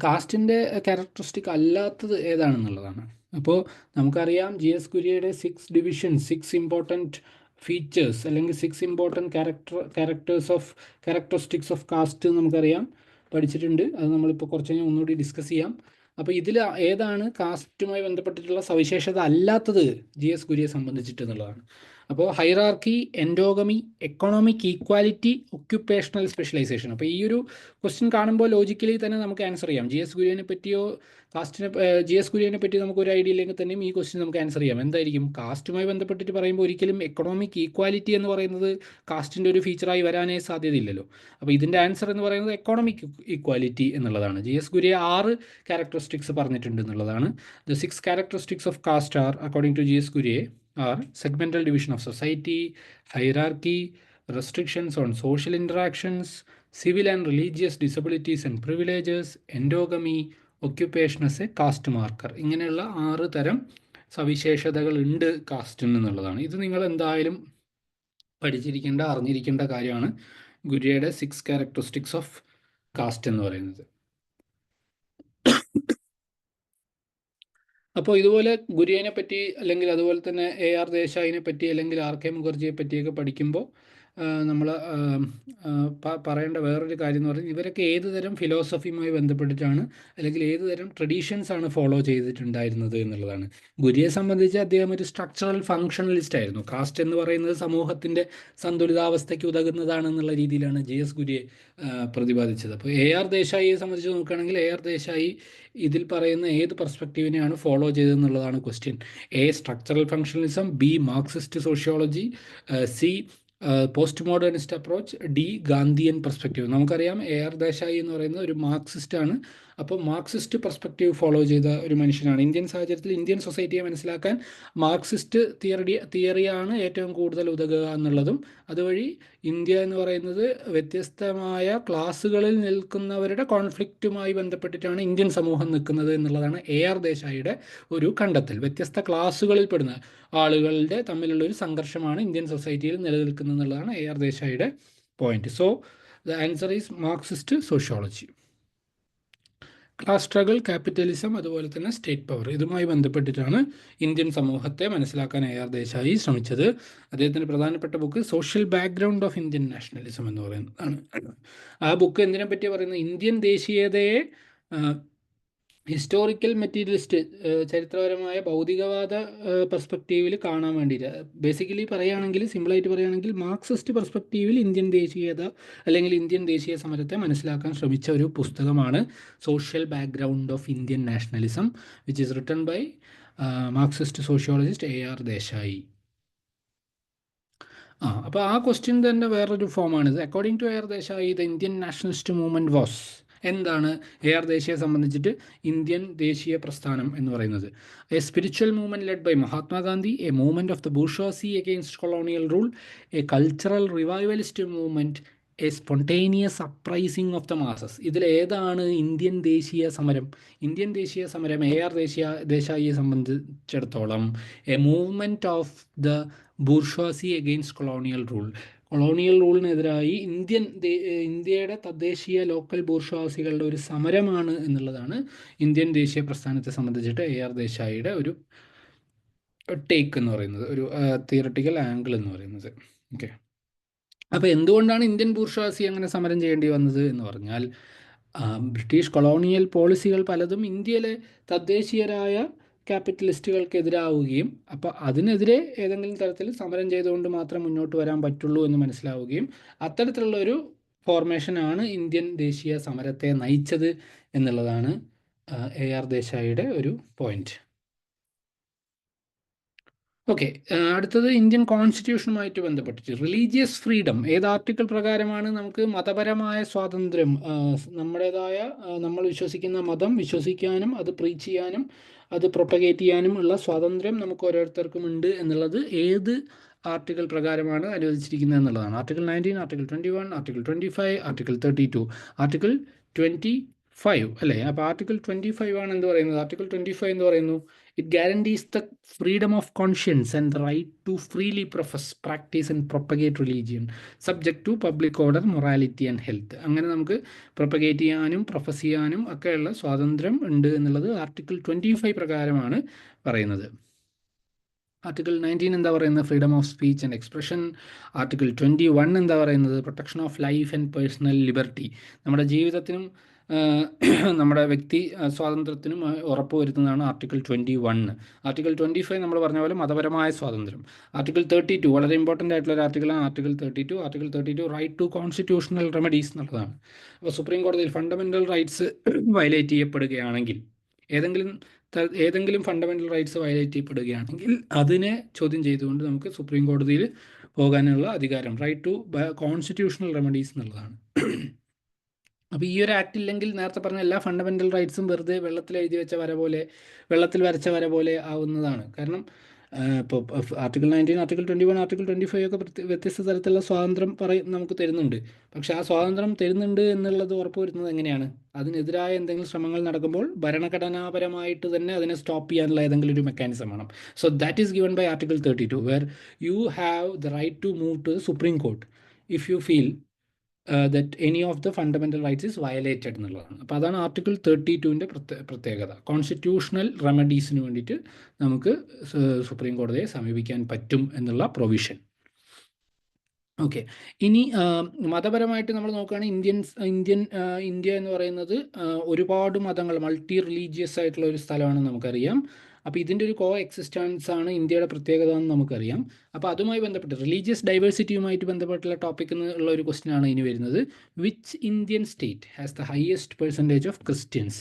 കാസ്റ്റിൻ്റെ ക്യാരക്ടറിസ്റ്റിക് അല്ലാത്തത് ഏതാണെന്നുള്ളതാണ്. അപ്പോൾ നമുക്കറിയാം GS Guryeയുടെ 6 ഡിവിഷൻസ്, 6 ഇമ്പോർട്ടൻറ്റ് ഫീച്ചേഴ്സ് അല്ലെങ്കിൽ 6 ഇമ്പോർട്ടൻറ്റ് ക്യാരക്ടറിസ്റ്റിക്സ് ഓഫ് കാസ്റ്റ് നമുക്കറിയാം, പഠിച്ചിട്ടുണ്ട്. അത് നമ്മളിപ്പോൾ കുറച്ച് കഴിഞ്ഞാൽ ഒന്നുകൂടി ഡിസ്കസ് ചെയ്യാം. അപ്പോൾ ഇതിൽ ഏതാണ് കാസ്റ്റുമായി ബന്ധപ്പെട്ടിട്ടുള്ള സവിശേഷത അല്ലാത്തത് GS Gurye സംബന്ധിച്ചിട്ട് എന്നുള്ളതാണ്. അപ്പോൾ hierarchy, endogamy, economic equality, occupational specialisation. അപ്പോൾ ഈ ഒരു ക്വസ്റ്റ്യൻ കാണുമ്പോൾ ലോജിക്കലി തന്നെ നമുക്ക് ആൻസർ ചെയ്യാം. GS Gurye പറ്റിയോ GS Gurye പറ്റി നമുക്കൊരു ഐഡിയ ഇല്ലെങ്കിൽ തന്നെയും ഈ ക്വസ്റ്റ്യൻ നമുക്ക് ആൻസർ ചെയ്യാം. എന്തായിരിക്കും? കാസ്റ്റുമായി ബന്ധപ്പെട്ടിട്ട് പറയുമ്പോൾ ഒരിക്കലും എക്കണോമിക് ഈക്വാലിറ്റി എന്ന് പറയുന്നത് കാസ്റ്റിൻ്റെ ഒരു ഫീച്ചറായി വരാനേ സാധ്യതയില്ലല്ലോ. അപ്പോൾ ഇതിൻ്റെ ആൻസർ എന്ന് പറയുന്നത് എക്കണോമിക് ഈക്വാലിറ്റി എന്നുള്ളതാണ്. GS Gurye 6 ക്യാരക്ടറിസ്റ്റിക്സ് പറഞ്ഞിട്ടുണ്ട് എന്നുള്ളതാണ്. The 6 characteristics of caste are, according to GS Gurye, are segmental division of society, hierarchy, restrictions on social interactions, civil and religious disabilities and privileges, endogamy, occupation as a caste marker. ഇങ്ങനെയുള്ള 6 തരം സവിശേഷതകൾ ഉണ്ട് കാസ്റ്റിന് എന്നുള്ളതാണ്. ഇത് നിങ്ങൾ എന്തായാലും പഠിച്ചിരിക്കേണ്ട, അറിഞ്ഞിരിക്കേണ്ട കാര്യമാണ്. ഗുര്യയുടെ 6 ക്യാരക്ടറിസ്റ്റിക്സ് ഓഫ് കാസ്റ്റ് എന്ന് പറയുന്നത്. അപ്പോൾ ഇതുപോലെ ഗുര്യനെ പറ്റി, അല്ലെങ്കിൽ അതുപോലെ തന്നെ AR ദേശായിനെ പറ്റി, അല്ലെങ്കിൽ RK മുഖർജിയെ പറ്റിയൊക്കെ പഠിക്കുമ്പോൾ നമ്മൾ പറയേണ്ട വേറൊരു കാര്യം എന്ന് പറഞ്ഞാൽ ഇവരൊക്കെ ഏത് തരം ഫിലോസഫിയുമായി ബന്ധപ്പെട്ടിട്ടാണ്, അല്ലെങ്കിൽ ഏത് തരം ട്രഡീഷൻസ് ആണ് ഫോളോ ചെയ്തിട്ടുണ്ടായിരുന്നത് എന്നുള്ളതാണ്. ഗുര്യയെ സംബന്ധിച്ച് അദ്ദേഹം ഒരു സ്ട്രക്ചറൽ ഫങ്ഷണലിസ്റ്റ് ആയിരുന്നു. കാസ്റ്റ് എന്ന് പറയുന്നത് സമൂഹത്തിൻ്റെ സന്തുലിതാവസ്ഥയ്ക്ക് ഉതകുന്നതാണെന്നുള്ള രീതിയിലാണ് GS Gurye പ്രതിപാദിച്ചത്. അപ്പോൾ AR ദേശായിയെ സംബന്ധിച്ച് നോക്കുകയാണെങ്കിൽ AR ദേശായി ഇതിൽ പറയുന്ന ഏത് പെർസ്പെക്റ്റീവിനെയാണ് ഫോളോ ചെയ്തതെന്നുള്ളതാണ് question. A, structural functionalism, B, Marxist sociology, C, post modernist approach, D, Gandhian perspective. നമുക്കറിയാം AR ദേശായി എന്ന് പറയുന്നത് ഒരു മാർക്സിസ്റ്റ് ആണ്. അപ്പോൾ മാർക്സിസ്റ്റ് പെർസ്പെക്റ്റീവ് ഫോളോ ചെയ്ത ഒരു മനുഷ്യനാണ്. ഇന്ത്യൻ സാഹചര്യത്തിൽ ഇന്ത്യൻ സൊസൈറ്റിയെ മനസ്സിലാക്കാൻ മാർക്സിസ്റ്റ് തിയറിയാണ് ഏറ്റവും കൂടുതൽ ഉതകുക എന്നുള്ളതും, അതുവഴി ഇന്ത്യ എന്ന് പറയുന്നത് വ്യത്യസ്തമായ ക്ലാസ്സുകളിൽ നിൽക്കുന്നവരുടെ കോൺഫ്ലിക്റ്റുമായി ബന്ധപ്പെട്ടിട്ടാണ് ഇന്ത്യൻ സമൂഹം നിൽക്കുന്നത് എന്നുള്ളതാണ് AR ദേശായിയുടെ ഒരു കണ്ടെത്തൽ. വ്യത്യസ്ത ക്ലാസ്സുകളിൽ പെടുന്ന ആളുകളുടെ തമ്മിലുള്ള ഒരു സംഘർഷമാണ് ഇന്ത്യൻ സൊസൈറ്റിയിൽ നിലനിൽക്കുന്നത് എന്നുള്ളതാണ് AR ദേശായിയുടെ point. So the answer is Marxist sociology. Class struggle, capitalism, അതുപോലെ തന്നെ സ്റ്റേറ്റ് പവർ, ഇതുമായി ബന്ധപ്പെട്ടിട്ടാണ് ഇന്ത്യൻ സമൂഹത്തെ മനസ്സിലാക്കാൻ AR ദേശായി ശ്രമിച്ചത്. അദ്ദേഹത്തിൻ്റെ പ്രധാനപ്പെട്ട book social background of Indian nationalism എന്ന് പറയുന്നതാണ്. ആ ബുക്ക് എന്തിനെ പറ്റി പറയുന്നത്? ഇന്ത്യൻ ദേശീയതയെ ഹിസ്റ്റോറിക്കൽ മെറ്റീരിയലിസ്റ്റ്, ചരിത്രപരമായ ഭൗതികവാദ പെർസ്പെക്റ്റീവിൽ കാണാൻ വേണ്ടിയിട്ട്, ബേസിക്കലി പറയുകയാണെങ്കിൽ, സിമ്പിളായിട്ട് പറയുകയാണെങ്കിൽ മാർക്സിസ്റ്റ് പെർസ്പെക്റ്റീവിൽ ഇന്ത്യൻ ദേശീയത അല്ലെങ്കിൽ ഇന്ത്യൻ ദേശീയ സമരത്തെ മനസ്സിലാക്കാൻ ശ്രമിച്ച ഒരു പുസ്തകമാണ് social background of Indian nationalism, which is written by Marxist sociologist AR Desai. അപ്പോൾ ആ ക്വസ്റ്റ്യൻ തന്നെ വേറൊരു ഫോമാണിത്. According to AR Desai, the Indian nationalist movement was, എന്താണ് AR ദേശിയെ സംബന്ധിച്ചിട്ട് ഇന്ത്യൻ ദേശീയ പ്രസ്ഥാനം എന്ന് പറയുന്നത്? A spiritual movement led by Mahatma Gandhi, A movement of the bourgeoisie against colonial rule, A cultural revivalist movement, A spontaneous uprising of the masses. ഇതിലേതാണ് Indian ദേശീയ സമരം? Indian ദേശീയ സമരം AR ദേശായിയെ സംബന്ധിച്ചിടത്തോളം a movement of the bourgeoisie against colonial rule, colonial റൂളിനെതിരായി ഇന്ത്യയുടെ തദ്ദേശീയ ലോക്കൽ ബൂർഷ്വാസികളുടെ ഒരു സമരമാണ് എന്നുള്ളതാണ് ഇന്ത്യൻ ദേശീയ പ്രസ്ഥാനത്തെ സംബന്ധിച്ചിട്ട് AR ദേശായിയുടെ ഒരു ടേക്ക് എന്ന് പറയുന്നത്, ഒരു തിയറട്ടിക്കൽ ആംഗിൾ എന്ന് പറയുന്നത്. ഓക്കെ. അപ്പോൾ എന്തുകൊണ്ടാണ് ഇന്ത്യൻ ബൂർഷ്വാസി അങ്ങനെ സമരം ചെയ്യേണ്ടി വന്നത് എന്ന് പറഞ്ഞാൽ, ബ്രിട്ടീഷ് കൊളോണിയൽ പോളിസികൾ പലതും ഇന്ത്യയിലെ തദ്ദേശീയരായ ക്യാപിറ്റലിസ്റ്റുകൾക്കെതിരാവുകയും അപ്പോൾ അതിനെതിരെ ഏതെങ്കിലും തരത്തിൽ സമരം ചെയ്തുകൊണ്ട് മാത്രം മുന്നോട്ട് വരാൻ പറ്റുള്ളൂ എന്ന് മനസ്സിലാവുകയും അത്തരത്തിലുള്ള ഒരു ഫോർമേഷനാണ് ഇന്ത്യൻ ദേശീയ സമരത്തെ നയിച്ചത് എന്നുള്ളതാണ് AR ദേശായിയുടെ ഒരു പോയിന്റ്. ഓക്കെ, അടുത്തത് ഇന്ത്യൻ കോൺസ്റ്റിറ്റ്യൂഷനുമായിട്ട് ബന്ധപ്പെട്ടിട്ട് റിലീജിയസ് ഫ്രീഡം ഏത് ആർട്ടിക്കിൾ പ്രകാരമാണ് നമുക്ക് മതപരമായ സ്വാതന്ത്ര്യം, നമ്മുടേതായ നമ്മൾ വിശ്വസിക്കുന്ന മതം വിശ്വസിക്കാനും അത് പ്രീച്ച് ചെയ്യാനും അത് പ്രൊപ്പഗേറ്റ് ചെയ്യാനും ഉള്ള സ്വാതന്ത്ര്യം നമുക്ക് ഓരോരുത്തർക്കും ഉണ്ട് എന്നുള്ളത് ഏത് ആർട്ടിക്കിൾ പ്രകാരമാണ് അനുവദിച്ചിരിക്കുന്നത് എന്നുള്ളതാണ്. Article 19, article 21, article 25, article 32. Article 25 അല്ലേ? അപ്പോൾ ആർട്ടിക്കിൾ 25 ആണ് എന്ത് പറയുന്നത്? ആർട്ടിക്കിൾ 25 എന്ന് പറയുന്നു, it guarantees the freedom of conscience and the right to freely profess, practice and propagate religion subject to public order, morality and health. അങ്ങനെ നമുക്ക് പ്രൊപ്പഗേറ്റ് ചെയ്യാനും പ്രൊഫസ് ചെയ്യാനും ഒക്കെയുള്ള സ്വാതന്ത്ര്യം ഉണ്ട് എന്നുള്ളത് ആർട്ടിക്കിൾ 25 പ്രകാരമാണ് പറയുന്നത്. ആർട്ടിക്കിൾ 19 എന്താ പറയുന്നത്? Freedom of speech and expression. Article 21 എന്താ പറയുന്നത്? Protection of life and personal liberty. നമ്മുടെ ജീവിതത്തിനും നമ്മുടെ വ്യക്തി സ്വാതന്ത്ര്യത്തിനും ഉറപ്പുവരുത്തുന്നതാണ് ആർട്ടിക്കിൾ 21. ആർട്ടിക്കിൾ 25 നമ്മൾ പറഞ്ഞ പോലെ മതപരമായ സ്വാതന്ത്ര്യം. ആർട്ടിക്കിൾ 32 വളരെ ഇമ്പോർട്ടൻ്റ് ആയിട്ടുള്ള ഒരു ആർട്ടിക്കിളാണ് article 32. Article 32 right to constitutional remedies എന്നുള്ളതാണ്. അപ്പോൾ സുപ്രീം കോടതിയിൽ ഫണ്ടമെൻ്റൽ റൈറ്റ്സ് വയലേറ്റ് ചെയ്യപ്പെടുകയാണെങ്കിൽ, ഏതെങ്കിലും ഫണ്ടമെൻ്റൽ റൈറ്റ്സ് വയലേറ്റ് ചെയ്യപ്പെടുകയാണെങ്കിൽ അതിനെ ചോദ്യം ചെയ്തുകൊണ്ട് നമുക്ക് സുപ്രീം കോടതിയിൽ പോകാനുള്ള അധികാരം, റൈറ്റ് ടു കോൺസ്റ്റിറ്റ്യൂഷണൽ റെമഡീസ് എന്നുള്ളതാണ്. അപ്പോൾ ഈ ഒരു ആക്ട് ഇല്ലെങ്കിൽ നേരത്തെ പറഞ്ഞ എല്ലാ ഫണ്ടമെൻ്റൽ റൈറ്റ്സും വെറുതെ വെള്ളത്തിൽ എഴുതി വെച്ച വര പോലെ, വെള്ളത്തിൽ വരച്ച വര പോലെ ആവുന്നതാണ്. കാരണം ഇപ്പോൾ ആർട്ടിക്കിൾ 19, ആർട്ടിക്കിൾ 21, ആർട്ടിക്കിൾ 25 ഒക്കെ വ്യത്യസ്ത തരത്തിലുള്ള സ്വാതന്ത്ര്യം നമുക്ക് തരുന്നുണ്ട്. പക്ഷേ ആ സ്വാതന്ത്ര്യം തരുന്നുണ്ട് എന്നുള്ളത് ഉറപ്പുവരുത്തുന്നത് എങ്ങനെയാണ്? അതിനെതിരായ എന്തെങ്കിലും ശ്രമങ്ങൾ നടക്കുമ്പോൾ ഭരണഘടനാപരമായിട്ട് തന്നെ അതിനെ സ്റ്റോപ്പ് ചെയ്യാനുള്ള ഏതെങ്കിലും ഒരു മെക്കാനിസം വേണം. So that is given by article 32, where you have the right to move to supreme court if you feel that any of the fundamental rights is violated എന്നുള്ളതാണ്. അപ്പോൾ അതാണ് ആർട്ടിക്കിൾ 32ൻ്റെ പ്രത്യേകത. കോൺസ്റ്റിറ്റ്യൂഷണൽ റെമഡീസിന് വേണ്ടിയിട്ട് നമുക്ക് സുപ്രീം കോടതിയെ സമീപിക്കാൻ പറ്റും എന്നുള്ള പ്രൊവിഷൻ. ഓക്കെ, ഇനി മതപരമായിട്ട് നമ്മൾ നോക്കുകയാണെങ്കിൽ ഇന്ത്യ എന്ന് പറയുന്നത് ഒരുപാട് മതങ്ങൾ, മൾട്ടി റിലീജിയസ് ആയിട്ടുള്ള ഒരു സ്ഥലമാണെന്ന് നമുക്കറിയാം. അപ്പോൾ ഇതിൻ്റെ ഒരു കോ എക്സിസ്റ്റൻസ് ആണ് ഇന്ത്യയുടെ പ്രത്യേകത എന്ന് നമുക്കറിയാം. അപ്പോൾ അതുമായി ബന്ധപ്പെട്ട് റിലീജിയസ് ഡൈവേഴ്സിറ്റിയുമായിട്ട് ബന്ധപ്പെട്ടുള്ള ടോപ്പിക് എന്നുള്ള ഒരു ക്വസ്റ്റ്യൻ ആണ് ഇനി വരുന്നത്. Which Indian state has the highest percentage of Christians?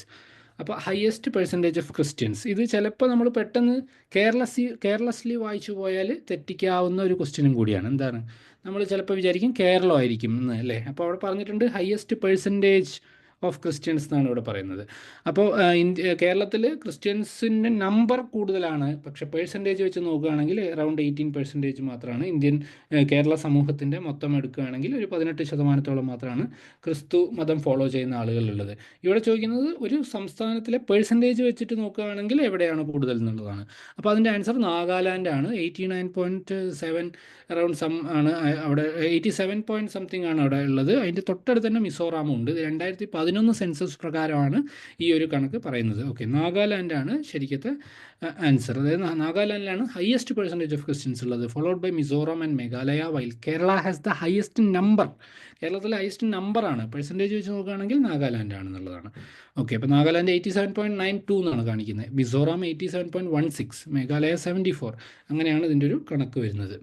അപ്പോൾ ഹയസ്റ്റ് പെർസെൻറ്റേജ് ഓഫ് ക്രിസ്ത്യൻസ്, ഇത് ചിലപ്പോൾ നമ്മൾ പെട്ടെന്ന് കെയർലെസ്ലി വായിച്ചു പോയാൽ തെറ്റിക്കാവുന്ന ഒരു ക്വസ്റ്റ്യനും കൂടിയാണ്. എന്താണ്? നമ്മൾ ചിലപ്പോൾ വിചാരിക്കും കേരളമായിരിക്കും എന്ന്, അല്ലേ? അപ്പോൾ അവിടെ പറഞ്ഞിട്ടുണ്ട് ഹയസ്റ്റ് പെർസെൻറ്റേജ് ഓഫ് ക്രിസ്ത്യൻസ് എന്നാണ് ഇവിടെ പറയുന്നത്. അപ്പോൾ കേരളത്തിൽ ക്രിസ്ത്യൻസിൻ്റെ നമ്പർ കൂടുതലാണ്, പക്ഷേ പേഴ്സൻറ്റേജ് വെച്ച് നോക്കുകയാണെങ്കിൽ അറൗണ്ട് 18% മാത്രമാണ് കേരള സമൂഹത്തിൻ്റെ മൊത്തം എടുക്കുകയാണെങ്കിൽ ഒരു 18% മാത്രമാണ് ക്രിസ്തു മതം ഫോളോ ചെയ്യുന്ന ആളുകളുള്ളത്. ഇവിടെ ചോദിക്കുന്നത് ഒരു സംസ്ഥാനത്തിലെ പേഴ്സൻറ്റേജ് വെച്ചിട്ട് നോക്കുകയാണെങ്കിൽ എവിടെയാണ് കൂടുതൽ എന്നുള്ളതാണ്. അപ്പോൾ അതിൻ്റെ ആൻസർ നാഗാലാൻഡ് ആണ്. 89.7 അറൗണ്ട് ആണ് അവിടെ, 87 പോയിൻറ്റ് സംതിങ് ആണ് അവിടെ ഉള്ളത്. അതിൻ്റെ തൊട്ടടുത്ത് തന്നെ മിസോറാമും ഉണ്ട്. 2011 സെൻസസ് പ്രകാരമാണ് ഈ ഒരു കണക്ക് പറയുന്നത്. ഓക്കെ, നാഗാലാൻഡാണ് ശരിക്കത്തെ ആൻസർ. അതായത് നാഗാലാൻഡിലാണ് ഹയസ്റ്റ് പെർസെൻറ്റേജ് ഓഫ് ക്രിസ്ത്യൻസ് ഉള്ളത്, followed by Mizoram and Meghalaya, while Kerala has the highest number. കേരളത്തിലെ ഹയസ്റ്റ് നമ്പറാണ്, പെർസെൻറ്റേജ് വെച്ച് നോക്കുകയാണെങ്കിൽ നാഗാലാൻഡ് ആണെന്നുള്ളതാണ്. ഓക്കെ, അപ്പോൾ നാഗാലാൻഡ് 87.92 എന്നാണ് കാണിക്കുന്നത്, മിസോറാം 87.16, മേഘാലയ 74. അങ്ങനെയാണ് ഇതിൻ്റെ ഒരു കണക്ക് വരുന്നത്.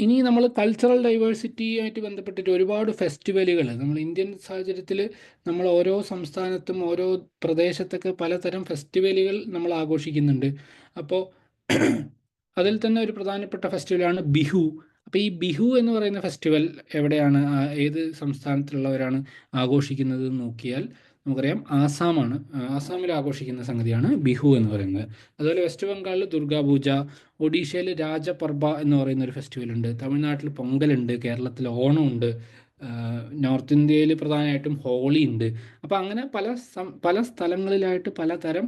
ഇനി നമ്മൾ കൾച്ചറൽ ഡൈവേഴ്സിറ്റിയായിട്ട് ബന്ധപ്പെട്ടിട്ട് ഒരുപാട് ഫെസ്റ്റിവലുകൾ നമ്മൾ ഇന്ത്യൻ സാഹചര്യത്തിൽ നമ്മൾ ഓരോ സംസ്ഥാനത്തും ഓരോ പ്രദേശത്തൊക്കെ പലതരം ഫെസ്റ്റിവലുകൾ നമ്മൾ ആഘോഷിക്കുന്നുണ്ട്. അപ്പോൾ അതിൽ തന്നെ ഒരു പ്രധാനപ്പെട്ട ഫെസ്റ്റിവലാണ് ബിഹു. അപ്പോൾ ഈ ബിഹു എന്ന് പറയുന്ന ഫെസ്റ്റിവൽ എവിടെയാണ്, ഏത് സംസ്ഥാനത്തിലുള്ളവരാണ് ആഘോഷിക്കുന്നത് എന്ന് നോക്കിയാൽ നമുക്കറിയാം ആസാമാണ്. ആസാമിൽ ആഘോഷിക്കുന്ന സംഗതിയാണ് ബിഹു എന്ന് പറയുന്നത്. അതുപോലെ വെസ്റ്റ് ബംഗാളിൽ ദുർഗാപൂജ, ഒഡീഷയിൽ രാജപർബ എന്ന് പറയുന്ന ഒരു ഫെസ്റ്റിവൽ ഉണ്ട്, തമിഴ്നാട്ടിൽ പൊങ്കലുണ്ട്, കേരളത്തിൽ ഓണമുണ്ട്, നോർത്ത് ഇന്ത്യയിൽ പ്രധാനമായിട്ടും ഹോളി ഉണ്ട്. അപ്പോൾ അങ്ങനെ പല സ്ഥലങ്ങളിലായിട്ട് പലതരം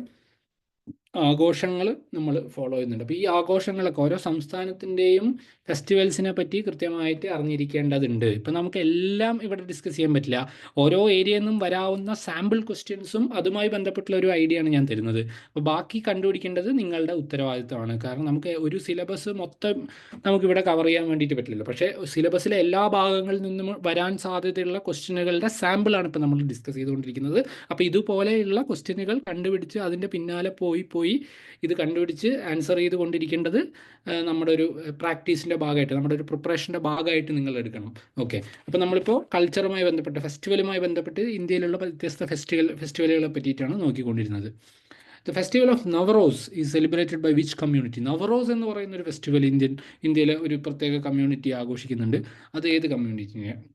ആഘോഷങ്ങൾ നമ്മൾ ഫോളോ ചെയ്യുന്നുണ്ട്. അപ്പോൾ ഈ ആഘോഷങ്ങളൊക്കെ ഓരോ സംസ്ഥാനത്തിൻ്റെയും ഫെസ്റ്റിവൽസിനെ പറ്റി കൃത്യമായിട്ട് അറിഞ്ഞിരിക്കേണ്ടതുണ്ട്. ഇപ്പം നമുക്ക് എല്ലാം ഇവിടെ ഡിസ്കസ് ചെയ്യാൻ പറ്റില്ല. ഓരോ ഏരിയയിൽ നിന്നും വരാവുന്ന സാമ്പിൾ ക്വസ്റ്റ്യൻസും അതുമായി ബന്ധപ്പെട്ടുള്ള ഒരു ഐഡിയ ആണ് ഞാൻ തരുന്നത്. അപ്പോൾ ബാക്കി കണ്ടുപിടിക്കേണ്ടത് നിങ്ങളുടെ ഉത്തരവാദിത്തമാണ്. കാരണം നമുക്ക് ഒരു സിലബസ് മൊത്തം നമുക്കിവിടെ കവർ ചെയ്യാൻ വേണ്ടിയിട്ട് പറ്റില്ലല്ലോ. പക്ഷേ സിലബസിലെ എല്ലാ ഭാഗങ്ങളിൽ നിന്നും വരാൻ സാധ്യതയുള്ള ക്വസ്റ്റ്യനുകളുടെ സാമ്പിളാണ് ഇപ്പോൾ നമ്മൾ ഡിസ്കസ് ചെയ്തുകൊണ്ടിരിക്കുന്നത്. അപ്പോൾ ഇതുപോലെയുള്ള ക്വസ്റ്റ്യനുകൾ കണ്ടുപിടിച്ച് അതിൻ്റെ പിന്നാലെ പോയി ഇത് കണ്ടുപിടിച്ച് ആൻസർ ചെയ്ത് കൊണ്ടിരിക്കേണ്ടത് നമ്മുടെ ഒരു പ്രാക്ടീസിൻ്റെ ഭാഗമായിട്ട്, നമ്മുടെ ഒരു പ്രിപ്പറേഷൻ്റെ ഭാഗമായിട്ട് നിങ്ങൾ എടുക്കണം. ഓക്കെ, അപ്പോൾ നമ്മളിപ്പോൾ കൾച്ചറുമായി ബന്ധപ്പെട്ട്, ഫെസ്റ്റിവലുമായി ബന്ധപ്പെട്ട് ഇന്ത്യയിലുള്ള വ്യത്യസ്ത ഫെസ്റ്റിവലുകളെ പറ്റിയിട്ടാണ് നോക്കിക്കൊണ്ടിരുന്നത്. The festival of Navroz is celebrated by which community? Navroz എന്ന് പറയുന്ന ഒരു ഫെസ്റ്റിവൽ ഇന്ത്യയിലെ ഒരു പ്രത്യേക കമ്മ്യൂണിറ്റി ആഘോഷിക്കുന്നുണ്ട്. അത് ഏത്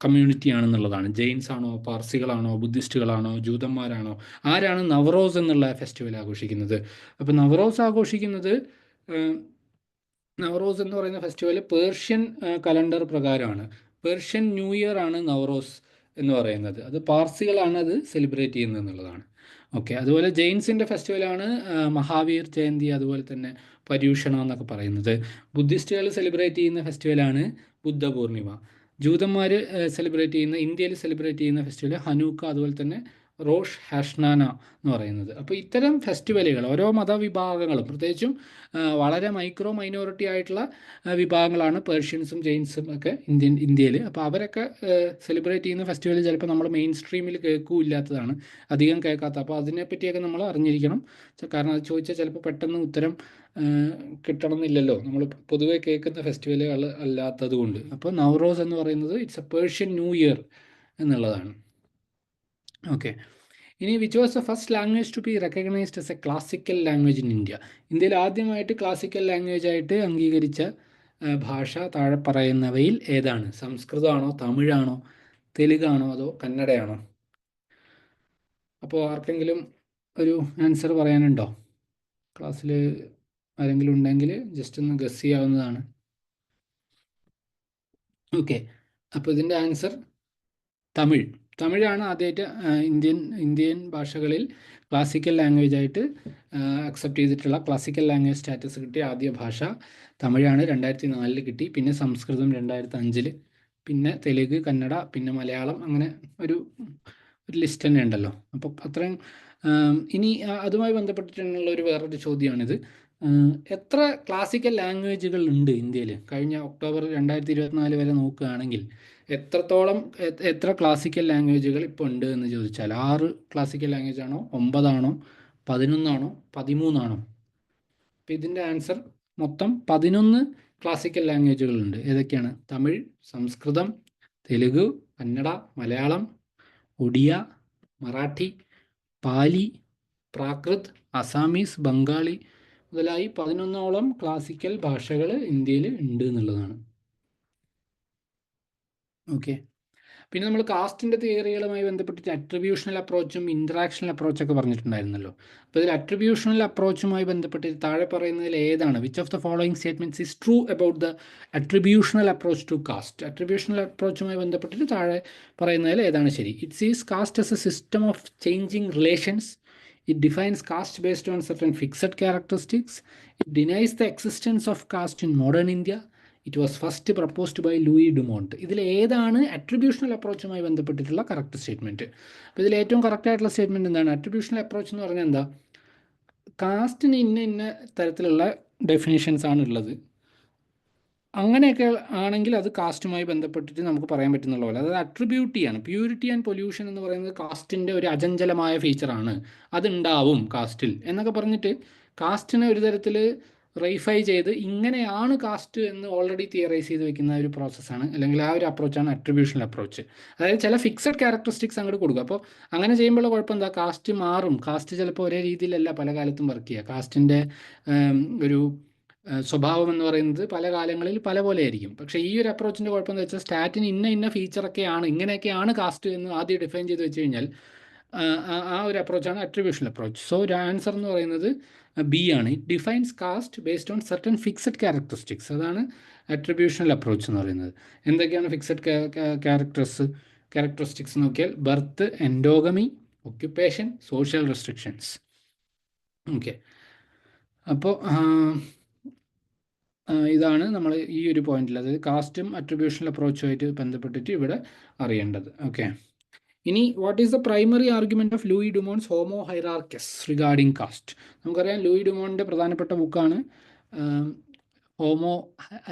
കമ്മ്യൂണിറ്റിയാണെന്നുള്ളതാണ്. ജെയിൻസ് ആണോ, പാർസികളാണോ, ബുദ്ധിസ്റ്റുകളാണോ, ജൂതന്മാരാണോ? ആരാണ് നവറോസ് എന്നുള്ള ഫെസ്റ്റിവൽ ആഘോഷിക്കുന്നത്? അപ്പോൾ നവറോസ് ആഘോഷിക്കുന്നത്, നവറോസ് എന്ന് പറയുന്ന ഫെസ്റ്റിവൽ പേർഷ്യൻ കലണ്ടർ പ്രകാരമാണ്. പേർഷ്യൻ ന്യൂ ഇയർ ആണ് നവറോസ് എന്ന് പറയുന്നത്. അത് പാർസികളാണ് അത് സെലിബ്രേറ്റ് ചെയ്യുന്നത് എന്നുള്ളതാണ്. ഓക്കെ, അതുപോലെ ജെയിൻസിൻ്റെ ഫെസ്റ്റിവലാണ് മഹാവീർ ജയന്തി, അതുപോലെ തന്നെ പര്യൂഷണ എന്നൊക്കെ പറയുന്നത്. ബുദ്ധിസ്റ്റുകൾ സെലിബ്രേറ്റ് ചെയ്യുന്ന ഫെസ്റ്റിവലാണ് ബുദ്ധ പൂർണിമ. ജൂതന്മാർ സെലിബ്രേറ്റ് ചെയ്യുന്ന, ഇന്ത്യയിൽ സെലിബ്രേറ്റ് ചെയ്യുന്ന ഫെസ്റ്റിവൽ ഹനൂക്ക, അതുപോലെ തന്നെ റോഷ് ഹാഷ്നാന എന്ന് പറയുന്നത്. അപ്പോൾ ഇത്തരം ഫെസ്റ്റിവലുകൾ ഓരോ മതവിഭാഗങ്ങളും, പ്രത്യേകിച്ചും വളരെ മൈനോറിറ്റി ആയിട്ടുള്ള വിഭാഗങ്ങളാണ് പേർഷ്യൻസും ജെയിൻസും ഒക്കെ ഇന്ത്യയിൽ. അപ്പോൾ അവരൊക്കെ സെലിബ്രേറ്റ് ചെയ്യുന്ന ഫെസ്റ്റിവൽ ചിലപ്പോൾ നമ്മൾ മെയിൻ സ്ട്രീമിൽ കേൾക്കില്ലാത്തതാണ്, അധികം കേൾക്കാത്ത. അപ്പോൾ അതിനെപ്പറ്റിയൊക്കെ നമ്മൾ അറിഞ്ഞിരിക്കണം. കാരണം അത് ചോദിച്ചാൽ ചിലപ്പോൾ പെട്ടെന്ന് ഉത്തരം കിട്ടണമെന്നില്ലല്ലോ, നമ്മൾ പൊതുവെ കേൾക്കുന്ന ഫെസ്റ്റിവലുകൾ അല്ലാത്തത് കൊണ്ട്. അപ്പോൾ നവറോസ് എന്ന് പറയുന്നത് it's a Persian new year എന്നുള്ളതാണ്. ഓക്കെ, ഇനി which was the first language to be recognised as a classical language in India? ഇന്ത്യയിൽ ആദ്യമായിട്ട് ക്ലാസിക്കൽ ലാംഗ്വേജ് ആയിട്ട് അംഗീകരിച്ച ഭാഷ താഴെ പറയുന്നവയിൽ ഏതാണ്? സംസ്കൃതമാണോ, തമിഴാണോ, തെലുഗാണോ, അതോ കന്നഡയാണോ? അപ്പോൾ ആർക്കെങ്കിലും ഒരു ആൻസർ പറയാനുണ്ടോ? ക്ലാസ്സിൽ ആരെങ്കിലും ഉണ്ടെങ്കിൽ ജസ്റ്റ് ഒന്ന് ഗസ് ചെയ്യാവുന്നതാണ്. ഓക്കെ, അപ്പോൾ ഇതിൻ്റെ ആൻസർ തമിഴാണ് ആദ്യമായിട്ട് ഇന്ത്യൻ ഭാഷകളിൽ ക്ലാസിക്കൽ ലാംഗ്വേജ് ആയിട്ട് അക്സെപ്റ്റ് ചെയ്തിട്ടുള്ള, ക്ലാസിക്കൽ ലാംഗ്വേജ് സ്റ്റാറ്റസ് കിട്ടിയ ആദ്യ ഭാഷ തമിഴാണ്. 2004 കിട്ടി. പിന്നെ സംസ്കൃതം 2005, പിന്നെ തെലുങ്ക്, കന്നഡ, പിന്നെ മലയാളം, അങ്ങനെ ഒരു ലിസ്റ്റ് തന്നെ ഉണ്ടല്ലോ. അപ്പോൾ അത്രയും. ഇനി അതുമായി ബന്ധപ്പെട്ടിട്ടുള്ള വേറൊരു ചോദ്യമാണിത്. എത്ര ക്ലാസിക്കൽ ലാംഗ്വേജുകൾ ഉണ്ട് ഇന്ത്യയിൽ? കഴിഞ്ഞ ഒക്ടോബർ 2024 വരെ നോക്കുകയാണെങ്കിൽ എത്ര ക്ലാസിക്കൽ ലാംഗ്വേജുകൾ ഇപ്പോൾ ഉണ്ട് എന്ന് ചോദിച്ചാൽ 6 ക്ലാസിക്കൽ ലാംഗ്വേജ് ആണോ, 9 ആണോ, 11 ആണോ, 13 ആണോ? അപ്പോൾ ഇതിൻ്റെ ആൻസർ മൊത്തം 11 ക്ലാസിക്കൽ ലാംഗ്വേജുകളുണ്ട്. ഏതൊക്കെയാണ്? തമിഴ്, സംസ്കൃതം, തെലുഗു, കന്നഡ, മലയാളം, ഒഡിയ, മറാഠി, പാലി, പ്രാകൃത്, അസാമീസ്, ബംഗാളി മുതലായി 11ഓളം ക്ലാസിക്കൽ ഭാഷകൾ ഇന്ത്യയിൽ ഉണ്ട് എന്നുള്ളതാണ്. ഓക്കെ, പിന്നെ നമ്മൾ കാസ്റ്റിൻ്റെ തിയറികളുമായി ബന്ധപ്പെട്ടിട്ട് അട്രിബ്യൂഷണൽ അപ്രോച്ചും ഇൻട്രാക്ഷണൽ അപ്രോച്ചൊക്കെ പറഞ്ഞിട്ടുണ്ടായിരുന്നല്ലോ. അപ്പോൾ ഇതിൽ അട്രിബ്യൂഷണൽ അപ്രോച്ചുമായി ബന്ധപ്പെട്ട് താഴെ പറയുന്നതിൽ ഏതാണ്? Which of the following statements is true about the attributional approach to caste? Attributional അപ്രോച്ചുമായി ബന്ധപ്പെട്ടിട്ട് താഴെ പറയുന്നതിൽ ഏതാണ് ശരി? It sees caste as a system of changing relations. It defines caste based on certain fixed characteristics. It denies the existence of caste in modern India. It was first proposed by Louis Dumont. ഇതിൽ ഏതാണ് അട്രിബ്യൂഷണൽ അപ്രോച്ചുമായി ബന്ധപ്പെട്ടിട്ടുള്ള correct statement? അപ്പോൾ ഇതിൽ ഏറ്റവും correct ആയിട്ടുള്ള statement എന്താണ്? അട്രിബ്യൂഷണൽ approach എന്ന് പറഞ്ഞാൽ എന്താ? കാസ്റ്റിന് ഇന്ന തരത്തിലുള്ള ഡെഫിനേഷൻസ് ആണ് ഉള്ളത്, അങ്ങനെയൊക്കെ ആണെങ്കിൽ അത് കാസ്റ്റുമായി ബന്ധപ്പെട്ടിട്ട് നമുക്ക് പറയാൻ പറ്റുന്നുള്ള പോലെ. അതായത് അട്രിബ്യൂട്ടിയാണ്. പ്യൂരിറ്റി ആൻഡ് പൊല്യൂഷൻ എന്ന് പറയുന്നത് കാസ്റ്റിൻ്റെ ഒരു അചഞ്ചലമായ ഫീച്ചറാണ്, അതുണ്ടാവും കാസ്റ്റിൽ എന്നൊക്കെ പറഞ്ഞിട്ട് കാസ്റ്റിനെ ഒരു തരത്തിൽ റൈഫൈ ചെയ്ത് ഇങ്ങനെയാണ് കാസ്റ്റ് എന്ന് ഓൾറെഡി തിയറൈസ് ചെയ്ത് വെക്കുന്ന ഒരു പ്രോസസ്സാണ്, അല്ലെങ്കിൽ ആ ഒരു അപ്രോച്ചാണ് അട്രിബ്യൂഷണൽ അപ്രോച്ച്. അതായത് ചില ഫിക്സഡ് ക്യാരക്ടറിസ്റ്റിക്സ് അങ്ങോട്ട് കൊടുക്കുക. അപ്പോൾ അങ്ങനെ ചെയ്യുമ്പോൾ കുഴപ്പം എന്താ? കാസ്റ്റ് മാറും. കാസ്റ്റ് ചിലപ്പോൾ ഒരേ രീതിയിലല്ല പല കാലത്തും വർക്ക് ചെയ്യുക. കാസ്റ്റിൻ്റെ ഒരു സ്വഭാവം എന്ന് പറയുന്നത് പല കാലങ്ങളിൽ പല പോലെ ആയിരിക്കും. പക്ഷേ ഈ ഒരു അപ്രോച്ചിൻ്റെ കുഴപ്പം എന്ന് വെച്ചാൽ സ്റ്റാറ്റിന് ഇന്ന ഫീച്ചറൊക്കെയാണ്, ഇങ്ങനെയൊക്കെയാണ് കാസ്റ്റ് എന്ന് ആദ്യം ഡിഫൈൻ ചെയ്ത് വെച്ച് കഴിഞ്ഞാൽ ആ ഒരു അപ്രോച്ചാണ് അട്രിബ്യൂഷണൽ അപ്രോച്ച്. സോ ഒരു ആൻസർ എന്ന് പറയുന്നത് ബി ആണ്. It defines caste based on certain fixed characteristics. അതാണ് അട്രിബ്യൂഷണൽ അപ്രോച്ച് എന്ന് പറയുന്നത്. എന്തൊക്കെയാണ് ഫിക്സഡ് ക്യാരക്ടറിസ്റ്റിക്സ് നോക്കിയാൽ birth, endogamy, occupation, social restrictions. Okay, അപ്പോൾ ഇതാണ് നമ്മൾ ഈ ഒരു പോയിന്റിൽ, അതായത് കാസ്റ്റും അട്രിബ്യൂഷണൽ അപ്രോച്ചുമായിട്ട് ബന്ധപ്പെട്ടിട്ട് ഇവിടെ അറിയേണ്ടത്. ഓക്കെ, ഇനി what is the primary argument of Louis Dumont's Homo Hierarchicus regarding caste? നമുക്കറിയാം ലൂയി ഡുമോണിൻ്റെ പ്രധാനപ്പെട്ട ബുക്കാണ് ഹോമോ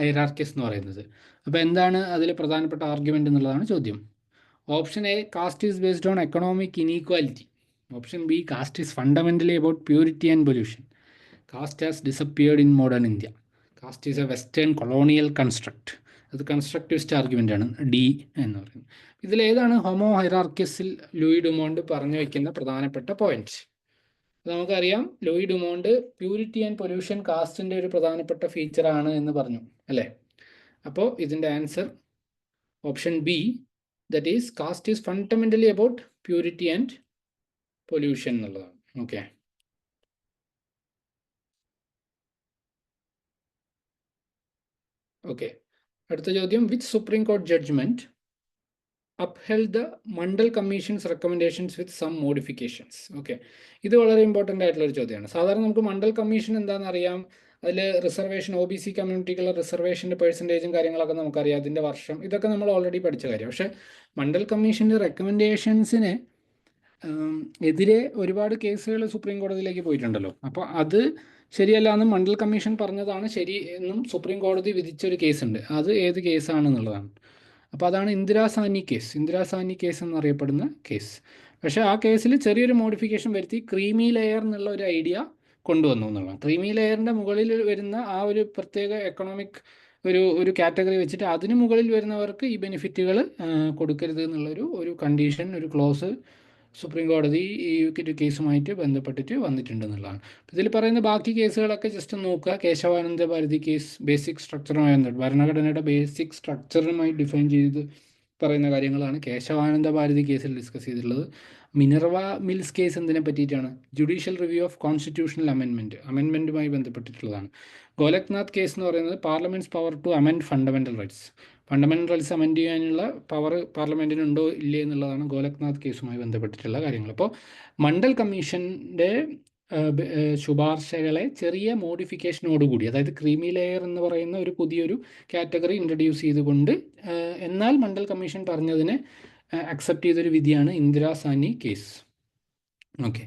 ഹൈറാർക്കസ് എന്ന് പറയുന്നത്. അപ്പോൾ എന്താണ് അതിൽ പ്രധാനപ്പെട്ട ആർഗ്യുമെന്റ് എന്നുള്ളതാണ് ചോദ്യം. Option A, caste is based on economic inequality. Option B, caste is fundamentally about purity and pollution. Caste has disappeared in modern India. Caste is a western colonial construct. അത് constructivist argument ആണ്, D എന്ന് പറയുന്നത്. ഇതിലേതാണ് homo ഹൈറാർക്കിസിൽ Louis ഡുമോണ്ട് പറഞ്ഞു വയ്ക്കുന്ന പ്രധാനപ്പെട്ട point? നമുക്കറിയാം Louis Dumont purity and pollution കാസ്റ്റിൻ്റെ ഒരു പ്രധാനപ്പെട്ട ഫീച്ചറാണ് എന്ന് പറഞ്ഞു അല്ലേ? അപ്പോൾ ഇതിൻ്റെ answer option B, that is caste is fundamentally about purity and pollution എന്നുള്ളതാണ്. ഓക്കെ, ഓക്കെ, അടുത്ത ചോദ്യം. Which supreme court judgment upheld the Mandal Commission's recommendations with some modifications? Okay, ഇത് വളരെ ഇമ്പോർട്ടൻ്റ് ആയിട്ടുള്ള ഒരു ചോദ്യമാണ്. സാധാരണ നമുക്ക് മണ്ഡൽ കമ്മീഷൻ എന്താണെന്ന് അറിയാം. അതിൽ റിസർവേഷൻ, ഒ ബി സി കമ്മ്യൂണിറ്റിക്കുള്ള റിസർവേഷൻ്റെ പെർസെൻറ്റേജും കാര്യങ്ങളൊക്കെ നമുക്കറിയാം, അതിൻ്റെ വർഷം, ഇതൊക്കെ നമ്മൾ ഓൾറെഡി പഠിച്ച കാര്യം. പക്ഷേ മണ്ഡൽ കമ്മീഷൻ്റെ റെക്കമെൻഡേഷൻസിന് എതിരെ ഒരുപാട് കേസുകൾ സുപ്രീം കോടതിയിലേക്ക് പോയിട്ടുണ്ടല്ലോ. അപ്പോൾ അത് ശരിയല്ല എന്ന് മണ്ഡൽ കമ്മീഷൻ പറഞ്ഞതാണ് ശരി എന്നും സുപ്രീം കോടതി വിധിച്ചൊരു കേസുണ്ട്. അത് ഏത് കേസാണെന്നുള്ളതാണ്. അപ്പോൾ അതാണ് ഇന്ദിരാ സാഹ്നി കേസ്. ഇന്ദിരാ സാഹ്നി കേസ് എന്നറിയപ്പെടുന്ന കേസ്. പക്ഷേ ആ കേസിൽ ചെറിയൊരു മോഡിഫിക്കേഷൻ വരുത്തി ക്രീമി ലെയർ എന്നുള്ള ഒരു ഐഡിയ കൊണ്ടുവന്നു എന്നുള്ളതാണ്. ക്രീമി ലെയറിൻ്റെ മുകളിൽ വരുന്ന ആ ഒരു പ്രത്യേക എക്കണോമിക് ഒരു കാറ്റഗറി വെച്ചിട്ട് അതിന് മുകളിൽ വരുന്നവർക്ക് ഈ ബെനിഫിറ്റുകൾ കൊടുക്കരുത് എന്നുള്ളൊരു കണ്ടീഷൻ, ഒരു ക്ലോസ് സുപ്രീം കോടതി ഈ ഒരു കേസുമായിട്ട് ബന്ധപ്പെട്ടിട്ട് വന്നിട്ടുണ്ടെന്നുള്ളതാണ്. ഇതിൽ പറയുന്ന ബാക്കി കേസുകളൊക്കെ ജസ്റ്റ് നോക്കുക. കേശവാനന്ദ ഭാരതി കേസ് ബേസിക് സ്ട്രക്ചറുമായി ബന്ധപ്പെട്ട്, ഭരണഘടനയുടെ ബേസിക് സ്ട്രക്ചറുമായി ഡിഫൈൻ ചെയ്ത് പറയുന്ന കാര്യങ്ങളാണ് കേശവാനന്ദ ഭാരതി കേസിൽ ഡിസ്കസ് ചെയ്തിട്ടുള്ളത്. മിനർവ മിൽസ് കേസ് എന്തിനെ പറ്റിയിട്ടാണ്? ജുഡീഷ്യൽ റിവ്യൂ ഓഫ് കോൺസ്റ്റിറ്റ്യൂഷണൽ അമെൻമെൻറ്റുമായി ബന്ധപ്പെട്ടിട്ടുള്ളതാണ്. ഗോലക്നാഥ് കേസ് എന്ന് പറയുന്നത് parliament's power to amend fundamental rights. Fundamental rights amend ചെയ്യാനുള്ള പവർ പാർലമെൻറ്റിനുണ്ടോ ഇല്ലേ എന്നുള്ളതാണ് ഗോലക്നാഥ് കേസുമായി ബന്ധപ്പെട്ടിട്ടുള്ള കാര്യങ്ങൾ. അപ്പോൾ മണ്ഡൽ കമ്മീഷൻ്റെ ശുപാർശകളെ ചെറിയ മോഡിഫിക്കേഷനോടുകൂടി, അതായത് ക്രീമി ലെയർ എന്ന് പറയുന്ന ഒരു പുതിയൊരു കാറ്റഗറി ഇൻട്രൊഡ്യൂസ് ചെയ്തുകൊണ്ട്, എന്നാൽ മണ്ഡൽ കമ്മീഷൻ പറഞ്ഞതിനെ അക്സെപ്റ്റ് ചെയ്തൊരു വിധിയാണ് ഇന്ദിരാ സാഹ്നി കേസ്. ഓക്കെ,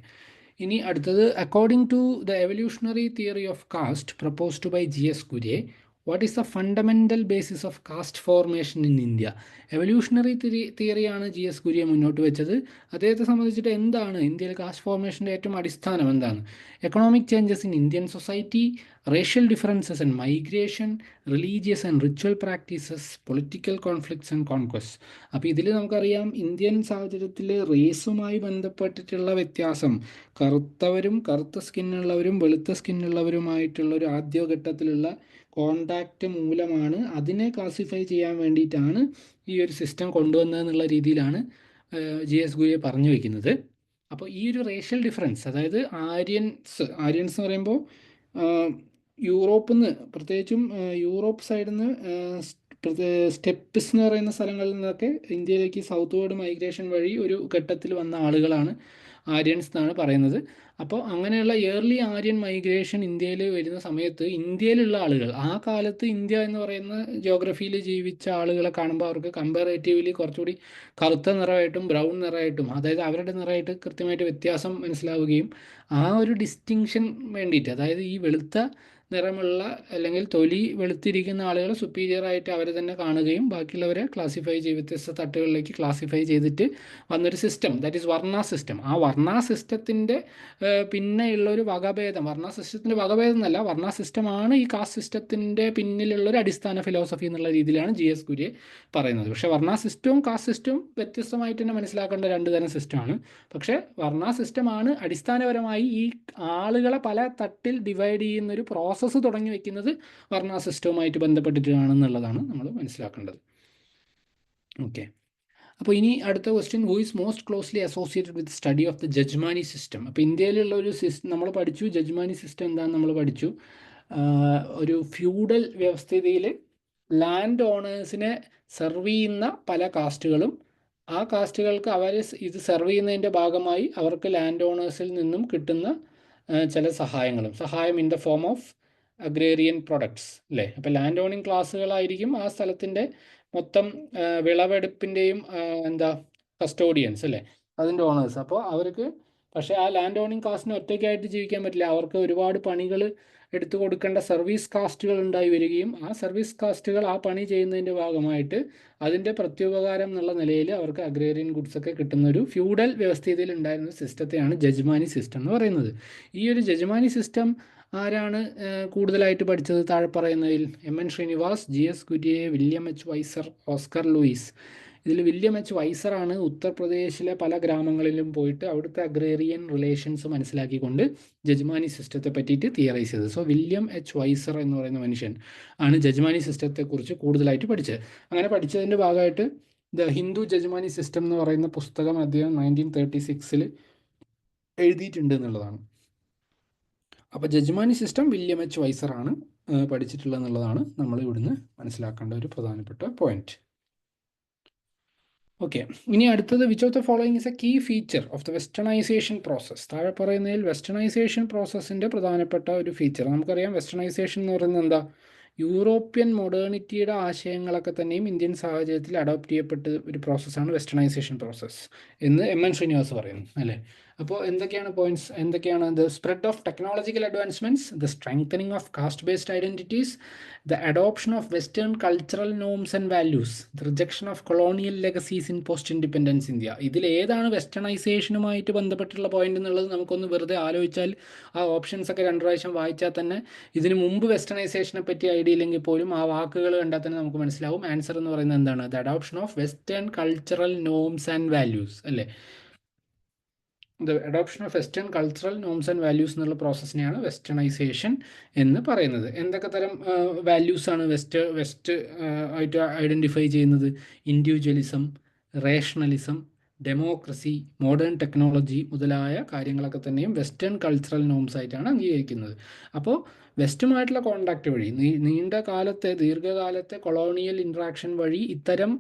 ഇനി അടുത്തത്. According to the evolutionary theory of caste proposed by GS Kurien, what is the fundamental basis of caste formation in India? Evolutionary തിയറിയാണ് GS കുര്യൻ മുന്നോട്ട് വെച്ചത്. അദ്ദേഹത്തെ സംബന്ധിച്ചിട്ട് എന്താണ് ഇന്ത്യയിൽ കാസ്റ്റ് ഫോർമേഷൻ്റെ ഏറ്റവും അടിസ്ഥാനം എന്താണ്? Economic changes in Indian society, racial differences and migration, religious and ritual practices, political conflicts and conquest. അപ്പോൾ ഇതിൽ നമുക്കറിയാം ഇന്ത്യൻ സാഹചര്യത്തിൽ റേസുമായി ബന്ധപ്പെട്ടിട്ടുള്ള വ്യത്യാസം, കറുത്തവരും കറുത്ത സ്കിന്നുള്ളവരും വെളുത്ത സ്കിന്നുള്ളവരുമായിട്ടുള്ളൊരു ആദ്യഘട്ടത്തിലുള്ള കോണ്ടാക്റ്റ് മൂലമാണ്, അതിനെ ക്ലാസിഫൈ ചെയ്യാൻ വേണ്ടിയിട്ടാണ് ഈ ഒരു സിസ്റ്റം കൊണ്ടുവന്നതെന്നുള്ള രീതിയിലാണ് GS കുര്യൻ പറഞ്ഞു വയ്ക്കുന്നത്. അപ്പോൾ ഈ ഒരു റേഷ്യൽ ഡിഫറൻസ്, അതായത് ആര്യൻസ് എന്ന് പറയുമ്പോൾ യൂറോപ്പിൽ നിന്ന്, പ്രത്യേകിച്ചും യൂറോപ്പ് സൈഡിൽ നിന്ന്, സ്റ്റെപ്പ്സ് എന്ന് പറയുന്ന സ്ഥലങ്ങളിൽ നിന്നൊക്കെ ഇന്ത്യയിലേക്ക് സൗത്ത് വേർഡ് മൈഗ്രേഷൻ വഴി ഒരു ഘട്ടത്തിൽ വന്ന ആളുകളാണ് ആര്യൻസ് എന്നാണ് പറയുന്നത്. അപ്പോൾ അങ്ങനെയുള്ള ഇയർലി ആര്യൻ മൈഗ്രേഷൻ ഇന്ത്യയിൽ വരുന്ന സമയത്ത് ഇന്ത്യയിലുള്ള ആളുകൾ, ആ കാലത്ത് ഇന്ത്യ എന്ന് പറയുന്ന ജോഗ്രഫിയിൽ ജീവിച്ച ആളുകളെ കാണുമ്പോൾ അവർക്ക് കമ്പാറേറ്റീവ്ലി കുറച്ചുകൂടി കറുത്ത നിറമായിട്ടും ബ്രൗൺ നിറമായിട്ടും, അതായത് അവരുടെ നിറമായിട്ട് കൃത്യമായിട്ട് വ്യത്യാസം മനസ്സിലാവുകയും ആ ഒരു ഡിസ്റ്റിങ്ഷൻ വേണ്ടിയിട്ട്, അതായത് ഈ വെളുത്ത നിറമുള്ള അല്ലെങ്കിൽ തൊലി വെളുത്തിരിക്കുന്ന ആളുകളെ സുപ്പീരിയർ ആയിട്ട് അവർ തന്നെ കാണുകയും ബാക്കിയുള്ളവരെ ക്ലാസിഫൈ ചെയ്ത് വ്യത്യസ്ത തട്ടുകളിലേക്ക് ക്ലാസിഫൈ ചെയ്തിട്ട് വന്നൊരു സിസ്റ്റം, ദാറ്റ് ഈസ് വർണ്ണ സിസ്റ്റം. ആ വർണ്ണ സിസ്റ്റത്തിൻ്റെ പിന്നെയുള്ളൊരു വകഭേദം, വർണ്ണ സിസ്റ്റത്തിൻ്റെ വകഭേദം എന്നല്ല, വർണ്ണ സിസ്റ്റമാണ് ഈ കാസ്റ്റ് സിസ്റ്റത്തിൻ്റെ പിന്നിലുള്ളൊരു അടിസ്ഥാന ഫിലോസഫി എന്നുള്ള രീതിയിലാണ് GS കുര്യൻ പറയുന്നത്. പക്ഷേ വർണ്ണ സിസ്റ്റവും കാസ്റ്റ് സിസ്റ്റവും വ്യത്യസ്തമായിട്ട് തന്നെ മനസ്സിലാക്കേണ്ട രണ്ട് തരം സിസ്റ്റമാണ്. പക്ഷേ വർണ്ണ സിസ്റ്റമാണ് അടിസ്ഥാനപരമായി ഈ ആളുകളെ പല തട്ടിൽ ഡിവൈഡ് ചെയ്യുന്നൊരു പ്രോസസ്സ് തുടങ്ങി വെക്കുന്നത് വർണ്ണ സിസ്റ്റവുമായിട്ട് ബന്ധപ്പെട്ടിട്ടാണെന്നുള്ളതാണ് നമ്മൾ മനസ്സിലാക്കേണ്ടത്. ഓക്കെ, അപ്പോൾ ഇനി അടുത്ത question. Who is most closely associated with study of the jajmani system? അപ്പോൾ ഇന്ത്യയിലുള്ള ഒരു സിസ്റ്റം നമ്മൾ പഠിച്ചു. ജജ്മാനി സിസ്റ്റം എന്താണെന്ന് നമ്മൾ പഠിച്ചു. ഒരു ഫ്യൂഡൽ വ്യവസ്ഥിതിയിൽ ലാൻഡ് ഓണേഴ്സിനെ സെർവ് ചെയ്യുന്ന പല കാസ്റ്റുകളും, ആ കാസ്റ്റുകൾക്ക് അവർ ഇത് സെർവ് ചെയ്യുന്നതിൻ്റെ ഭാഗമായി അവർക്ക് ലാൻഡ് ഓണേഴ്സിൽ നിന്നും കിട്ടുന്ന ചില സഹായം in the form of agrarian products അല്ലേ. അപ്പോൾ ലാൻഡ് ഓണിങ് ക്ലാസ്സുകളായിരിക്കും ആ സ്ഥലത്തിൻ്റെ മൊത്തം വിളവെടുപ്പിൻ്റെയും എന്താ കസ്റ്റോഡിയൻസ് അല്ലേ, അതിൻ്റെ ഓണേഴ്സ്. അപ്പോൾ അവർക്ക് പക്ഷേ ആ ലാൻഡ് ഓണിങ് കാസ്റ്റിന് ഒറ്റയ്ക്കായിട്ട് ജീവിക്കാൻ പറ്റില്ല. അവർക്ക് ഒരുപാട് പണികൾ എടുത്തു കൊടുക്കേണ്ട സർവീസ് കാസ്റ്റുകൾ ഉണ്ടായി വരികയും ആ സർവീസ് കാസ്റ്റുകൾ ആ പണി ചെയ്യുന്നതിൻ്റെ ഭാഗമായിട്ട് അതിൻ്റെ പ്രത്യുപകാരം എന്നുള്ള നിലയിൽ അവർക്ക് അഗ്രേറിയൻ ഗുഡ്സ് ഒക്കെ കിട്ടുന്ന ഒരു ഫ്യൂഡൽ വ്യവസ്ഥിതിയിൽ ഉണ്ടായിരുന്ന സിസ്റ്റത്തെയാണ് ജജ്മാനി സിസ്റ്റം എന്ന് പറയുന്നത്. ഈ ഒരു ജജ്മാനി സിസ്റ്റം ആരാണ് കൂടുതലായിട്ട് പഠിച്ചത്? താഴെ പറയുന്നതിൽ M N Srinivas, G S Kurian, William H Wiser, Oscar Lewis. ഇതിൽ വില്യം എച്ച് വൈസറാണ് ഉത്തർപ്രദേശിലെ പല ഗ്രാമങ്ങളിലും പോയിട്ട് അവിടുത്തെ അഗ്രേറിയൻ റിലേഷൻസ് മനസ്സിലാക്കിക്കൊണ്ട് ജജ്മാനി സിസ്റ്റത്തെ പറ്റിയിട്ട് തിയറൈസ് ചെയ്തത്. സോ വില്യം എച്ച് വൈസർ എന്ന് പറയുന്ന മനുഷ്യൻ ആണ് ജജ്മാനി സിസ്റ്റത്തെക്കുറിച്ച് കൂടുതലായിട്ട് പഠിച്ചത്. അങ്ങനെ പഠിച്ചതിൻ്റെ ഭാഗമായിട്ട് ദ ഹിന്ദു ജജ്മാനി സിസ്റ്റം എന്ന് പറയുന്ന പുസ്തകം അദ്ദേഹം 1936 എഴുതിയിട്ടുണ്ട് എന്നുള്ളതാണ്. അപ്പോൾ ജജ്മാനി സിസ്റ്റം വില്യം എച്ച് വൈസറാണ് പഠിച്ചിട്ടുള്ളത് എന്നുള്ളതാണ് നമ്മൾ ഇവിടുന്ന് മനസ്സിലാക്കേണ്ട ഒരു പ്രധാനപ്പെട്ട പോയിന്റ്. ഓക്കെ, ഇനി അടുത്തത് which of the following is a key feature of the westernisation process. താഴെ പറയുന്നതിൽ വെസ്റ്റേണൈസേഷൻ പ്രോസസ്സിൻ്റെ പ്രധാനപ്പെട്ട ഒരു ഫീച്ചർ നമുക്കറിയാം. വെസ്റ്റേണൈസേഷൻ എന്ന് പറയുന്നത് എന്താ? യൂറോപ്യൻ മോഡേണിറ്റിയുടെ ആശയങ്ങളൊക്കെ തന്നെയും ഇന്ത്യൻ സാഹചര്യത്തിൽ അഡോപ്റ്റ് ചെയ്യപ്പെട്ട ഒരു പ്രോസസ്സാണ് വെസ്റ്റേണൈസേഷൻ പ്രോസസ്സ് എന്ന് എം എൻ ശ്രീനിവാസ് പറയുന്നു അല്ലേ. അപ്പോൾ എന്തൊക്കെയാണ് പോയിന്റ്സ്? എന്തൊക്കെയാണ്? The spread of technological advancements, the strengthening of caste based identities, the adoption of western cultural norms and values, the rejection of colonial legacies in post independence India. ഇതിൽ ഏതാണ് വെസ്റ്റേണൈസേഷനുമായിട്ട് ബന്ധപ്പെട്ടുള്ള point എന്നുള്ളത് നമുക്കൊന്ന് വെറുതെ ആലോചിച്ചാൽ ആ ഓപ്ഷൻസ് ഒക്കെ 2 പ്രാവശ്യം വായിച്ചാൽ തന്നെ ഇതിന് മുമ്പ് വെസ്റ്റേണൈസേഷനെ പറ്റി ഐഡിയ ഇല്ലെങ്കിൽ പോലും ആ വാക്കുകൾ കണ്ടാൽ തന്നെ നമുക്ക് മനസ്സിലാവും. ആൻസർ എന്ന് പറയുന്നത് എന്താണ്? The adoption of western cultural norms and values അല്ലേ. The adoption of western cultural norms and values എന്നുള്ള പ്രോസസ്സിനെയാണ് വെസ്റ്റേണൈസേഷൻ എന്ന് പറയുന്നത്. എന്തൊക്കെ തരം വാല്യൂസാണ് വെസ്റ്റ് ആയിട്ട് ഐഡൻറ്റിഫൈ ചെയ്യുന്നത്? Individualism, rationalism, democracy, modern technology മുതലായ കാര്യങ്ങളൊക്കെ തന്നെയും വെസ്റ്റേൺ കൾച്ചറൽ നോംസ് ആയിട്ടാണ് അംഗീകരിക്കുന്നത്. അപ്പോൾ വെസ്റ്റുമായിട്ടുള്ള കോണ്ടാക്റ്റ് വഴി ദീർഘകാലത്തെ കൊളോണിയൽ ഇൻട്രാക്ഷൻ വഴി ഇത്തരം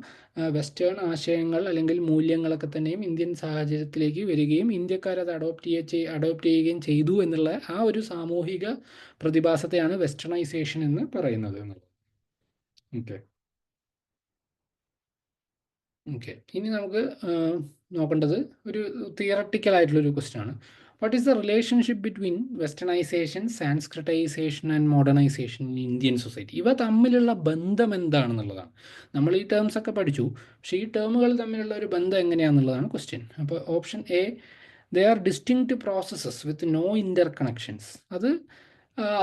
വെസ്റ്റേൺ ആശയങ്ങൾ അല്ലെങ്കിൽ മൂല്യങ്ങളൊക്കെ തന്നെയും ഇന്ത്യൻ സാഹചര്യത്തിലേക്ക് വരികയും ഇന്ത്യക്കാരത് അഡോപ്റ്റ് ചെയ്യുകയും ചെയ്തു എന്നുള്ള ആ ഒരു സാമൂഹിക പ്രതിഭാസത്തെയാണ് വെസ്റ്റേണൈസേഷൻ എന്ന് പറയുന്നത്. ഓക്കെ, ഇനി നമുക്ക് നോക്കേണ്ടത് ഒരു തിയറട്ടിക്കൽ ആയിട്ടുള്ളൊരു ക്വസ്റ്റ്യൻ ആണ്. What is the relationship between westernisation, Sanskritisation and modernisation in Indian society? ഇവ തമ്മിലുള്ള ബന്ധം എന്താണെന്നുള്ളതാണ്. നമ്മൾ ഈ ടേംസ് ഒക്കെ പഠിച്ചു, പക്ഷേ ഈ ടേമുകൾ തമ്മിലുള്ള ഒരു ബന്ധം എങ്ങനെയാണെന്നുള്ളതാണ് ക്വസ്റ്റ്യൻ. അപ്പോൾ option A, they are distinct processes with no interconnections. അത്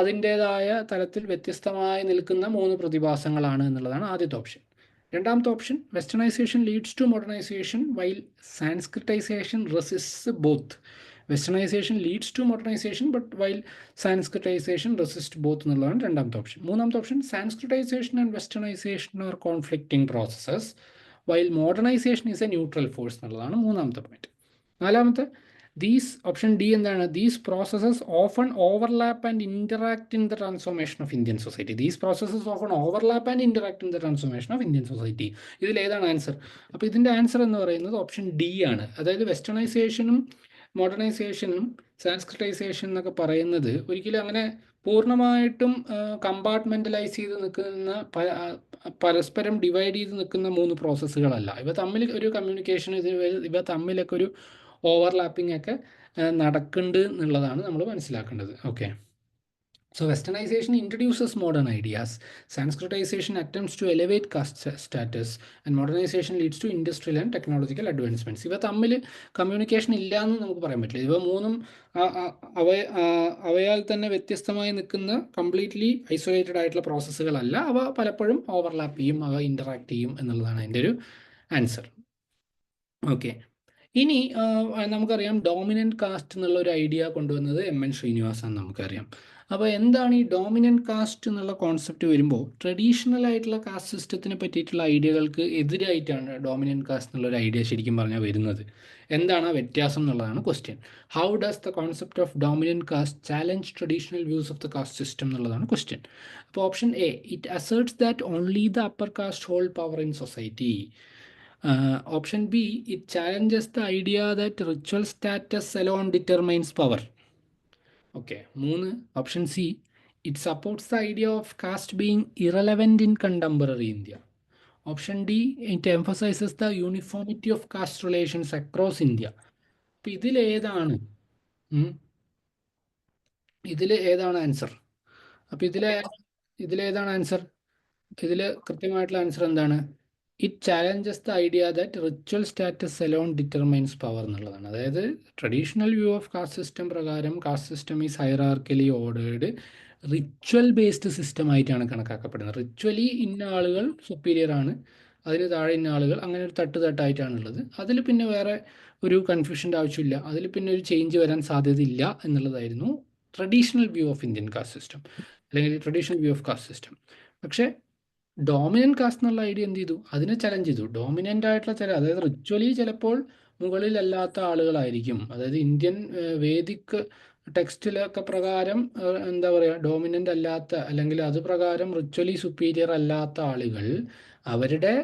അതിൻ്റേതായ തലത്തിൽ വ്യത്യസ്തമായി നിൽക്കുന്ന 3 പ്രതിഭാസങ്ങളാണ് എന്നുള്ളതാണ് ആദ്യത്തെ ഓപ്ഷൻ. രണ്ടാമത്തെ option, westernisation leads to modernisation while sanskritisation resist both. Westernisation leads to modernisation but while sanskritisation resist both എന്നുള്ളതാണ് രണ്ടാമത്തെ ഓപ്ഷൻ. മൂന്നാമത്തെ option, sanskritisation and westernisation are conflicting processes while modernisation is a neutral force എന്നുള്ളതാണ് മൂന്നാമത്തെ point. നാലാമത്തെ, option D എന്താണ്? These processes often overlap and interact in the transformation of Indian society. These processes often overlap and interact in the transformation of Indian society. ഇതിൽ ഏതാണ് answer? അപ്പോൾ ഇതിൻ്റെ answer എന്ന് പറയുന്നത് ഓപ്ഷൻ ഡി ആണ്. അതായത് വെസ്റ്റേണൈസേഷനും മോഡേണൈസേഷനും സാൻസ്ക്രിറ്റൈസേഷൻ എന്നൊക്കെ പറയുന്നത് ഒരിക്കലും അങ്ങനെ പൂർണ്ണമായിട്ടും കമ്പാർട്ട്മെൻ്റലൈസ് ചെയ്ത് നിൽക്കുന്ന പരസ്പരം ഡിവൈഡ് ചെയ്ത് നിൽക്കുന്ന 3 പ്രോസസ്സുകളല്ല. ഇവ തമ്മിൽ ഒരു കമ്മ്യൂണിക്കേഷൻ, ഇവ തമ്മിലൊക്കെ ഒരു ഓവർലാപ്പിംഗ് ഒക്കെ നടക്കുന്നുണ്ട് എന്നുള്ളതാണ് നമ്മൾ മനസ്സിലാക്കേണ്ടത്. Okay, so westernisation introduces modern ideas, sanskritisation attempts to elevate caste status and modernisation leads to industrial and technological advancements. ഇവ തമ്മിൽ കമ്മ്യൂണിക്കേഷൻ ഇല്ല എന്ന് നമുക്ക് പറയാൻ പറ്റില്ല. ഇവ മൂന്നും അവയാൽ തന്നെ വ്യത്യസ്തമായി നിൽക്കുന്ന കംപ്ലീറ്റ്ലി ഐസൊലേറ്റഡ് ആയിട്ടുള്ള പ്രോസസ്സുകളല്ല. അവ പലപ്പോഴും ഓവർലാപ്പ് ചെയ്യും, അവ ഇൻ്ററാക്ട് ചെയ്യും എന്നുള്ളതാണ് അതിൻ്റെ ഒരു ആൻസർ. ഓക്കെ, ഇനി നമുക്കറിയാം ഡോമിനൻ്റ് കാസ്റ്റ് എന്നുള്ള ഒരു ഐഡിയ കൊണ്ടുവന്നത് എം എൻ ശ്രീനിവാസാണ് നമുക്കറിയാം. അപ്പോൾ എന്താണ് ഈ ഡോമിനൻ്റ് കാസ്റ്റ് എന്നുള്ള കോൺസെപ്റ്റ് വരുമ്പോൾ ട്രഡീഷണൽ ആയിട്ടുള്ള കാസ്റ്റ് സിസ്റ്റത്തിനെ പറ്റിയിട്ടുള്ള ഐഡിയകൾക്ക് എതിരായിട്ടാണ് ഡോമിനൻ്റ് കാസ്റ്റ് എന്നുള്ളൊരു ഐഡിയ ശരിക്കും പറഞ്ഞാൽ വരുന്നത്. എന്താണ് ആ വ്യത്യാസം എന്നുള്ളതാണ് question. How does the concept of dominant caste challenge traditional views of the caste system എന്നുള്ളതാണ് ക്വസ്റ്റ്യൻ. അപ്പോൾ option A, it asserts that only the upper caste hold power in society. Option B, it challenges the idea that ritual status alone determines power. Okay. 3 option C, it supports the idea of caste being irrelevant in contemporary India. Option D, it emphasises the uniformity of caste relations across India. അപ്പം ഇതിലേതാണ് ഇതിലേതാണ് answer? അപ്പം ഇതിലേതാണ് answer? ഇതിൽ കൃത്യമായിട്ടുള്ള answer എന്താണ്? It challenges the idea that ritual status alone determines power എന്നുള്ളതാണ്. അതായത് traditional view of caste system പ്രകാരം caste system is hierarchically ordered, ritual based system ആയിട്ടാണ് കണക്കാക്കപ്പെടുന്നത്. റിച്വലി ഇന്ന ആളുകൾ സുപ്പീരിയർ ആണ്, അതിന് താഴെ ഇന്ന ആളുകൾ, അങ്ങനെ ഒരു തട്ടായിട്ടാണുള്ളത്. അതിൽ പിന്നെ വേറെ ഒരു കൺഫ്യൂഷൻ്റെ ആവശ്യമില്ല, അതിൽ പിന്നെ ഒരു ചേഞ്ച് വരാൻ സാധ്യതയില്ല എന്നുള്ളതായിരുന്നു traditional view of Indian caste system, അല്ലെങ്കിൽ traditional view of caste system. പക്ഷേ ഡോമിനൻ്റ് കാസ്റ്റ് എന്നുള്ള ഐഡിയ എന്ത് ചെയ്തു? അതിനെ ചലഞ്ച് ചെയ്തു. ഡോമിനൻ്റ് ആയിട്ടുള്ള അതായത് റിച്വലി ചിലപ്പോൾ മുകളിലല്ലാത്ത ആളുകളായിരിക്കും. അതായത് ഇന്ത്യൻ വേദിക് ടെക്സ്റ്റിലൊക്കെ പ്രകാരം എന്താ പറയുക, ഡോമിനൻ്റ് അല്ലാത്ത, അല്ലെങ്കിൽ അത് പ്രകാരം റിച്വലി സുപ്പീരിയർ അല്ലാത്ത ആളുകൾ അവരുടെ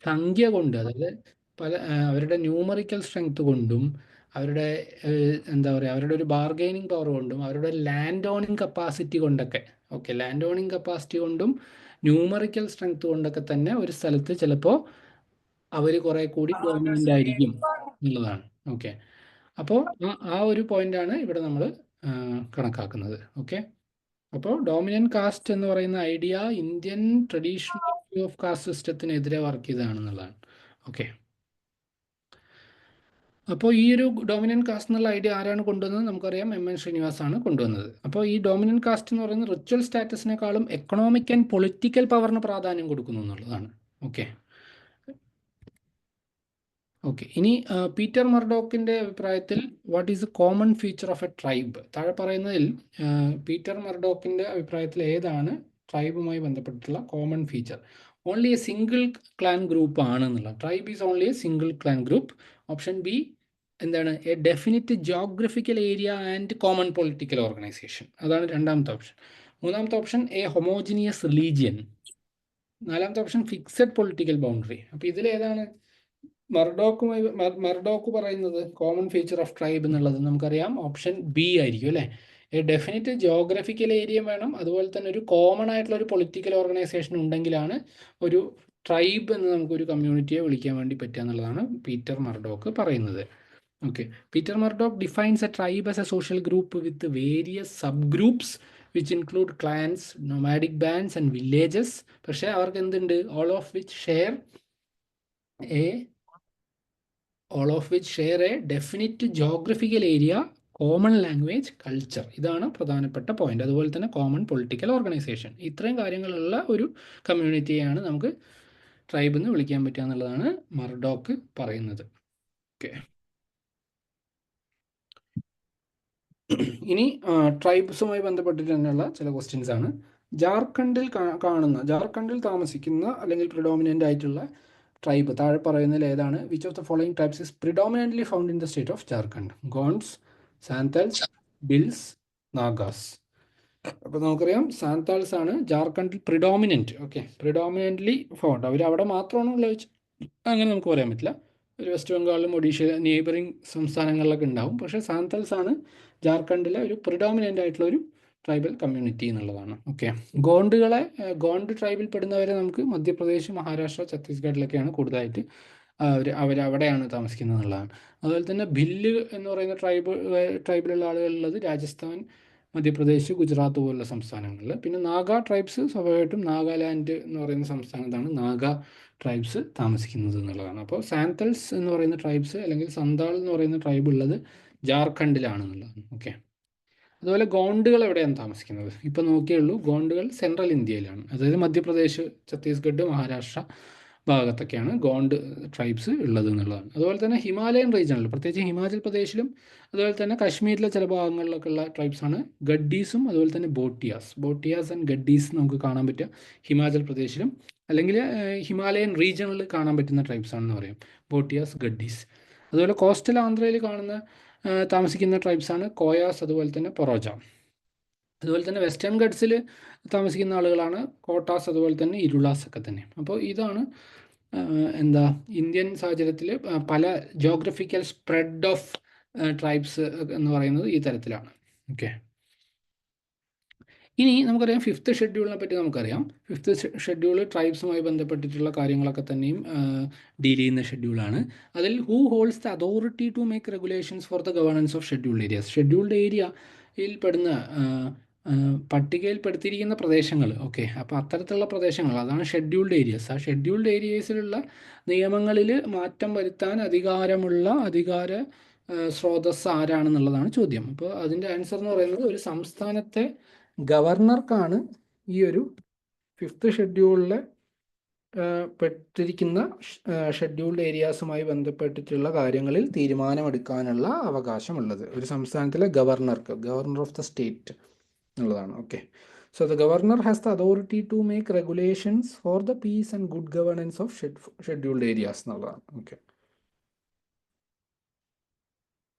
സംഖ്യ കൊണ്ട്, അതായത് അവരുടെ ന്യൂമറിക്കൽ സ്ട്രെങ്ത് കൊണ്ടും അവരുടെ എന്താ പറയുക, അവരുടെ ഒരു ബാർഗെയിനിങ് പവർ കൊണ്ടും അവരുടെ ലാൻഡ് ഓണിങ് കപ്പാസിറ്റി കൊണ്ടൊക്കെ, ഓക്കെ, ലാൻഡ് ഓണിങ് കപ്പാസിറ്റി കൊണ്ടും ന്യൂമറിക്കൽ സ്ട്രെങ്ത് കൊണ്ടൊക്കെ തന്നെ ഒരു സ്ഥലത്ത് ചിലപ്പോൾ അവർ കുറെ കൂടി ഡോമിനൻ്റ് ആയിരിക്കും എന്നുള്ളതാണ്. ഓക്കെ, അപ്പോൾ ആ ഒരു പോയിന്റാണ് ഇവിടെ നമ്മൾ കണക്കാക്കുന്നത്. ഓക്കെ, അപ്പോൾ ഡോമിനൻ്റ് കാസ്റ്റ് എന്ന് പറയുന്ന idea Indian traditional view of caste സിസ്റ്റത്തിനെതിരെ വർക്ക് ചെയ്തതാണെന്നുള്ളതാണ്. ഓക്കെ, അപ്പോൾ ഈ ഒരു ഡോമിനൻ്റ് കാസ്റ്റ് എന്നുള്ള ഐഡിയ ആരാണ് കൊണ്ടുവന്നത്? നമുക്കറിയാം, എം എൻ ശ്രീനിവാസാണ് കൊണ്ടുവന്നത്. അപ്പോൾ ഈ ഡോമിനൻ്റ് കാസ്റ്റ് എന്ന് പറയുന്നത് റിച്വൽ സ്റ്റാറ്റസിനേക്കാളും എക്കണോമിക് ആൻഡ് പൊളിറ്റിക്കൽ പവറിന് പ്രാധാന്യം കൊടുക്കുന്നു എന്നുള്ളതാണ്. ഓക്കെ ഓക്കെ ഇനി പീറ്റർ മർഡോക്കിൻ്റെ അഭിപ്രായത്തിൽ what is a common feature of a tribe? താഴെ പറയുന്നതിൽ പീറ്റർ മർഡോക്കിൻ്റെ അഭിപ്രായത്തിൽ ഏതാണ് ട്രൈബുമായി ബന്ധപ്പെട്ടിട്ടുള്ള common feature? Only a single clan group ആണ് എന്നുള്ള. Tribe is only a single clan group. Option B എന്താണ്? A definite geographical area and common political organisation. അതാണ് രണ്ടാമത്തെ ഓപ്ഷൻ. മൂന്നാമത്തെ ഓപ്ഷൻ എ ഹൊമോജിനിയസ് റിലീജിയൻ. നാലാമത്തെ ഓപ്ഷൻ ഫിക്സഡ് പൊളിറ്റിക്കൽ ബൗണ്ടറി. അപ്പോൾ ഇതിലേതാണ് Murdoch പറയുന്നത് കോമൺ ഫീച്ചർ ഓഫ് ട്രൈബ് എന്നുള്ളത്? നമുക്കറിയാം ഓപ്ഷൻ ബി ആയിരിക്കും അല്ലേ. എ ഡെഫിനിറ്റ് ജോഗ്രഫിക്കൽ ഏരിയ വേണം, അതുപോലെ തന്നെ ഒരു കോമൺ ആയിട്ടുള്ള ഒരു പൊളിറ്റിക്കൽ ഓർഗനൈസേഷൻ ഉണ്ടെങ്കിലാണ് ഒരു ട്രൈബ് എന്ന് നമുക്കൊരു കമ്മ്യൂണിറ്റിയെ വിളിക്കാൻ വേണ്ടി പറ്റുക എന്നുള്ളതാണ് പീറ്റർ മർഡോക്ക് പറയുന്നത്. Okay, Peter Murdoch defines A tribe as A social group with various sub groups which include clans, nomadic bands and villages. പക്ഷേ അവർക്ക് എന്തുണ്ട്? All of which share A definite geographical area, common language, culture. ഇതാണ് പ്രധാനപ്പെട്ട point. അതുപോലെ തന്നെ common political organisation. ഇത്രയും കാര്യങ്ങളുള്ള ഒരു കമ്മ്യൂണിറ്റിയെയാണ് നമുക്ക് ട്രൈബ് എന്ന് വിളിക്കാൻ പറ്റുക എന്നുള്ളതാണ് മർഡോക്ക് പറയുന്നത്. ഓക്കെ, ഇനി ട്രൈബ്സുമായി ബന്ധപ്പെട്ടിട്ട് തന്നെയുള്ള ചില ക്വസ്റ്റ്യൻസ് ആണ്. ജാർഖണ്ഡിൽ താമസിക്കുന്ന അല്ലെങ്കിൽ പ്രിഡോമിനൻ്റ് ആയിട്ടുള്ള ട്രൈബ് താഴെ പറയുന്നതിൽ ഏതാണ്? Which of the following tribes is predominantly found in the state of Jharkhand? Gonds, Santhals, Bhils, Nagas. അപ്പോൾ നമുക്കറിയാം സാന്താൾസ് ആണ് ജാർഖണ്ഡിൽ പ്രിഡോമിനൻറ്റ്. Okay, predominantly found. അവർ അവിടെ മാത്രമാണ് ഉള്ളത് അങ്ങനെ നമുക്ക് പറയാൻ പറ്റില്ല. ഒരു വെസ്റ്റ് ബംഗാളിലും ഒഡീഷ നെയ്ബറിങ് സംസ്ഥാനങ്ങളിലൊക്കെ ഉണ്ടാവും. പക്ഷേ സാന്തൽസ് ആണ് ജാർഖണ്ഡിലെ ഒരു പ്രിഡോമിനൻ്റ് ആയിട്ടുള്ള ഒരു ട്രൈബൽ കമ്മ്യൂണിറ്റി എന്നുള്ളതാണ്. ഓക്കെ, ഗോണ്ട് ട്രൈബിൽ പെടുന്നവരെ നമുക്ക് മധ്യപ്രദേശ്, മഹാരാഷ്ട്ര, ഛത്തീസ്ഗഡിലൊക്കെയാണ് കൂടുതലായിട്ട് അവരവിടെയാണ് താമസിക്കുന്നത് എന്നുള്ളതാണ്. അതുപോലെ തന്നെ ഭില്ല് എന്ന് പറയുന്ന ട്രൈബിലുള്ള ആളുകളുള്ളത് രാജസ്ഥാൻ, മധ്യപ്രദേശ്, ഗുജറാത്ത് പോലുള്ള സംസ്ഥാനങ്ങളിൽ. പിന്നെ നാഗ ട്രൈബ്സ് സ്വാഭാവികമായിട്ടും നാഗാലാൻഡ് എന്ന് പറയുന്ന സംസ്ഥാനത്താണ് നാഗ ട്രൈബ്സ് താമസിക്കുന്നത് എന്നുള്ളതാണ്. അപ്പോൾ സാന്തൽസ് എന്ന് പറയുന്ന ട്രൈബ്സ് അല്ലെങ്കിൽ സന്താൾ എന്ന് പറയുന്ന ട്രൈബ് ഉള്ളത് ജാർഖണ്ഡിലാണ് എന്നുള്ളതാണ്. ഓക്കെ, അതുപോലെ ഗോണ്ടുകൾ എവിടെയാണ് താമസിക്കുന്നത്? ഇപ്പോൾ നോക്കിയുള്ളൂ, ഗോണ്ടുകൾ സെൻട്രൽ ഇന്ത്യയിലാണ്. അതായത് മധ്യപ്രദേശ്, ഛത്തീസ്ഗഡ്, മഹാരാഷ്ട്ര ഭാഗത്തൊക്കെയാണ് ഗോണ്ട് ട്രൈബ്സ് ഉള്ളത് എന്നുള്ളതാണ്. അതുപോലെ തന്നെ ഹിമാലയൻ റീജിയണിൽ, പ്രത്യേകിച്ച് ഹിമാചൽ പ്രദേശിലും അതുപോലെ തന്നെ കാശ്മീരിലെ ചില ഭാഗങ്ങളിലൊക്കെ ഉള്ള ട്രൈബ്സാണ് ഗഡ്ഡീസും അതുപോലെ തന്നെ ബോട്ടിയാസ് ആൻഡ് ഗഡ്ഡീസ് നമുക്ക് കാണാൻ പറ്റുക ഹിമാചൽ പ്രദേശിലും, അല്ലെങ്കിൽ ഹിമാലയൻ റീജിയണിൽ കാണാൻ പറ്റുന്ന ട്രൈബ്സ് ആണെന്ന് പറയും, ബോട്ടിയാസ്, ഗഡ്ഡീസ്. അതുപോലെ കോസ്റ്റൽ ആന്ധ്രയിൽ താമസിക്കുന്ന ട്രൈബ്സാണ് കോയാസ്, അതുപോലെ തന്നെ പൊറോജ. അതുപോലെ തന്നെ വെസ്റ്റേൺ ഗഡ്സിൽ താമസിക്കുന്ന ആളുകളാണ് കോട്ടാസ്, അതുപോലെ തന്നെ ഇരുളാസ് ഒക്കെ തന്നെ. അപ്പോൾ ഇതാണ് ഇന്ത്യൻ സാഹചര്യത്തിൽ പല ജോഗ്രഫിക്കൽ സ്പ്രെഡ് ഓഫ് ട്രൈബ്സ് എന്ന് പറയുന്നത് ഈ തരത്തിലാണ്. ഓക്കെ, ഇനി നമുക്കറിയാം ഫിഫ്ത്ത് ഷെഡ്യൂളിനെ പറ്റി നമുക്കറിയാം. ഫിഫ്ത്ത് ഷെഡ്യൂൾ ട്രൈബ്സുമായി ബന്ധപ്പെട്ടിട്ടുള്ള കാര്യങ്ങളൊക്കെ തന്നെയും ഡീൽ ചെയ്യുന്ന ഷെഡ്യൂളാണ്. അതിൽ who holds the authority to make regulations for the governance of scheduled areas. Scheduled ഏരിയയിൽ പെടുന്ന പട്ടികയിൽപ്പെടുത്തിയിരിക്കുന്ന പ്രദേശങ്ങൾ, ഓക്കെ, അപ്പോൾ അത്തരത്തിലുള്ള പ്രദേശങ്ങൾ അതാണ് ഷെഡ്യൂൾഡ് ഏരിയസ്. ആ ഷെഡ്യൂൾഡ് ഏരിയസിലുള്ള നിയമങ്ങളിൽ മാറ്റം വരുത്താൻ അധികാര സ്രോതസ് ആരാണെന്നുള്ളതാണ് ചോദ്യം. അപ്പോൾ അതിൻ്റെ ആൻസർ എന്ന് പറയുന്നത് ഒരു സംസ്ഥാനത്തെ ഗവർണർക്കാണ് ഈ ഒരു ഫിഫ്ത്ത് ഷെഡ്യൂളിലെ പെട്ടിരിക്കുന്ന ഷെഡ്യൂൾഡ് ഏരിയാസുമായി ബന്ധപ്പെട്ടിട്ടുള്ള കാര്യങ്ങളിൽ തീരുമാനമെടുക്കാനുള്ള അവകാശമുള്ളത് ഒരു സംസ്ഥാനത്തിലെ ഗവർണർക്ക്, ഗവർണർ ഓഫ് ദ സ്റ്റേറ്റ് എന്നുള്ളതാണ്. Okay, so the governor has the authority to make regulations for the peace and good governance of scheduled areas എന്നുള്ളതാണ്. ഓക്കെ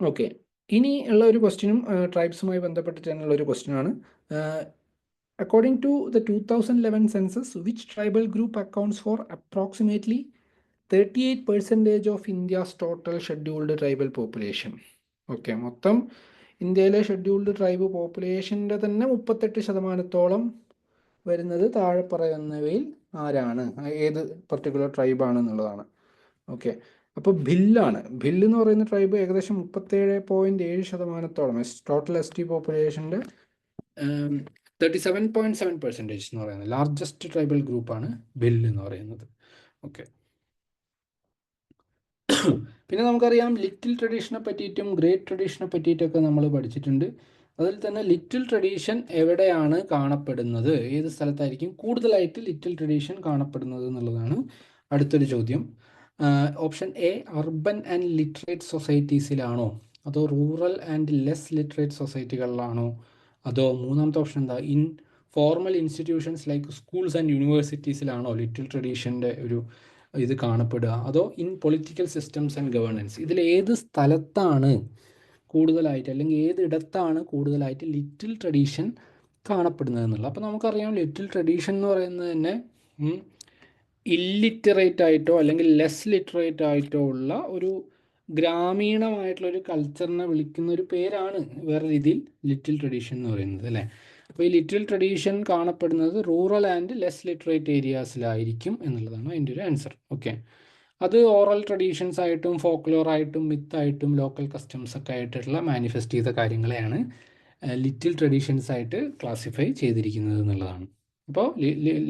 ഓക്കെ ഇനി ഉള്ള ഒരു ക്വസ്റ്റ്യനും ട്രൈബ്സുമായി ബന്ധപ്പെട്ടിട്ട് തന്നെയുള്ള ഒരു ക്വസ്റ്റ്യനാണ്. According to the 2011 census, which tribal group accounts for approximately 38% of India's total scheduled tribal population? Okay, മൊത്തം ഇന്ത്യയിലെ ഷെഡ്യൂൾഡ് ട്രൈബ് പോപ്പുലേഷൻ്റെ തന്നെ 38% വരുന്നത് താഴെ പറയുന്നവയിൽ ആരാണ്, ഏത് പർട്ടിക്കുലർ ട്രൈബാണെന്നുള്ളതാണ്. ഓക്കെ, അപ്പോൾ ഭില്ലാണ്. ഭില്ല് എന്ന് പറയുന്ന ട്രൈബ് ഏകദേശം 37.7% ടോട്ടൽ ST പോപ്പുലേഷൻ്റെ 37.7% എന്ന് പറയുന്നത് ലാർജസ്റ്റ് ട്രൈബൽ ഗ്രൂപ്പാണ് ഭില്ല് എന്ന് പറയുന്നത്. ഓക്കെ, പിന്നെ നമുക്കറിയാം ലിറ്റിൽ ട്രഡീഷനെ പറ്റിയിട്ടും ഗ്രേറ്റ് ട്രഡീഷനെ പറ്റിയിട്ടൊക്കെ നമ്മൾ പഠിച്ചിട്ടുണ്ട്. അതിൽ തന്നെ ലിറ്റിൽ ട്രഡീഷൻ എവിടെയാണ് കാണപ്പെടുന്നത്, ഏത് സ്ഥലത്തായിരിക്കും കൂടുതലായിട്ട് ലിറ്റിൽ ട്രഡീഷൻ കാണപ്പെടുന്നത് എന്നുള്ളതാണ് അടുത്തൊരു ചോദ്യം. Option A urban and literate സൊസൈറ്റീസിലാണോ, അതോ റൂറൽ ആൻഡ് ലെസ് ലിറ്ററേറ്റ് സൊസൈറ്റികളിലാണോ, അതോ മൂന്നാമത്തെ ഓപ്ഷൻ എന്താ formal institutions like schools and യൂണിവേഴ്സിറ്റീസിലാണോ ലിറ്റിൽ ട്രഡീഷൻ്റെ ഒരു ഇത് കാണപ്പെടുക, അതോ പൊളിറ്റിക്കൽ സിസ്റ്റംസ് ആൻഡ് ഗവേണൻസ്, ഇതിൽ ഏത് സ്ഥലത്താണ് കൂടുതലായിട്ട് അല്ലെങ്കിൽ ഏതിടത്താണ് കൂടുതലായിട്ട് ലിറ്റിൽ ട്രഡീഷൻ കാണപ്പെടുന്നത് എന്നുള്ളത്. അപ്പോൾ നമുക്കറിയാം ലിറ്റിൽ ട്രഡീഷൻ എന്ന് പറയുന്നത് തന്നെ ഇല്ലിറ്ററേറ്റ് ആയിട്ടോ അല്ലെങ്കിൽ ലെസ് ലിറ്ററേറ്റ് ആയിട്ടോ ഉള്ള ഒരു ഗ്രാമീണമായിട്ടുള്ളൊരു കൾച്ചറിനെ വിളിക്കുന്ന ഒരു പേരാണ് വേറെ രീതിയിൽ ലിറ്റിൽ ട്രഡീഷൻ എന്ന് പറയുന്നത്, അല്ലേ. അപ്പോൾ ഈ ലിറ്റിൽ ട്രഡീഷൻ കാണപ്പെടുന്നത് റൂറൽ ആൻഡ് ലെസ് ലിറ്ററേറ്റ് ഏരിയാസിലായിരിക്കും എന്നുള്ളതാണ് അതിൻ്റെ ഒരു ആൻസർ. ഓക്കെ, അത് ഓറൽ ട്രഡീഷൻസ് ആയിട്ടും ഫോക്ലോറായിട്ടും മിത്തായിട്ടും ലോക്കൽ കസ്റ്റംസ് ഒക്കെ ആയിട്ടുള്ള മാനിഫെസ്റ്റ് ചെയ്ത കാര്യങ്ങളെയാണ് ലിറ്റിൽ ട്രഡീഷൻസ് ആയിട്ട് ക്ലാസിഫൈ ചെയ്തിരിക്കുന്നത് എന്നുള്ളതാണ്. അപ്പോൾ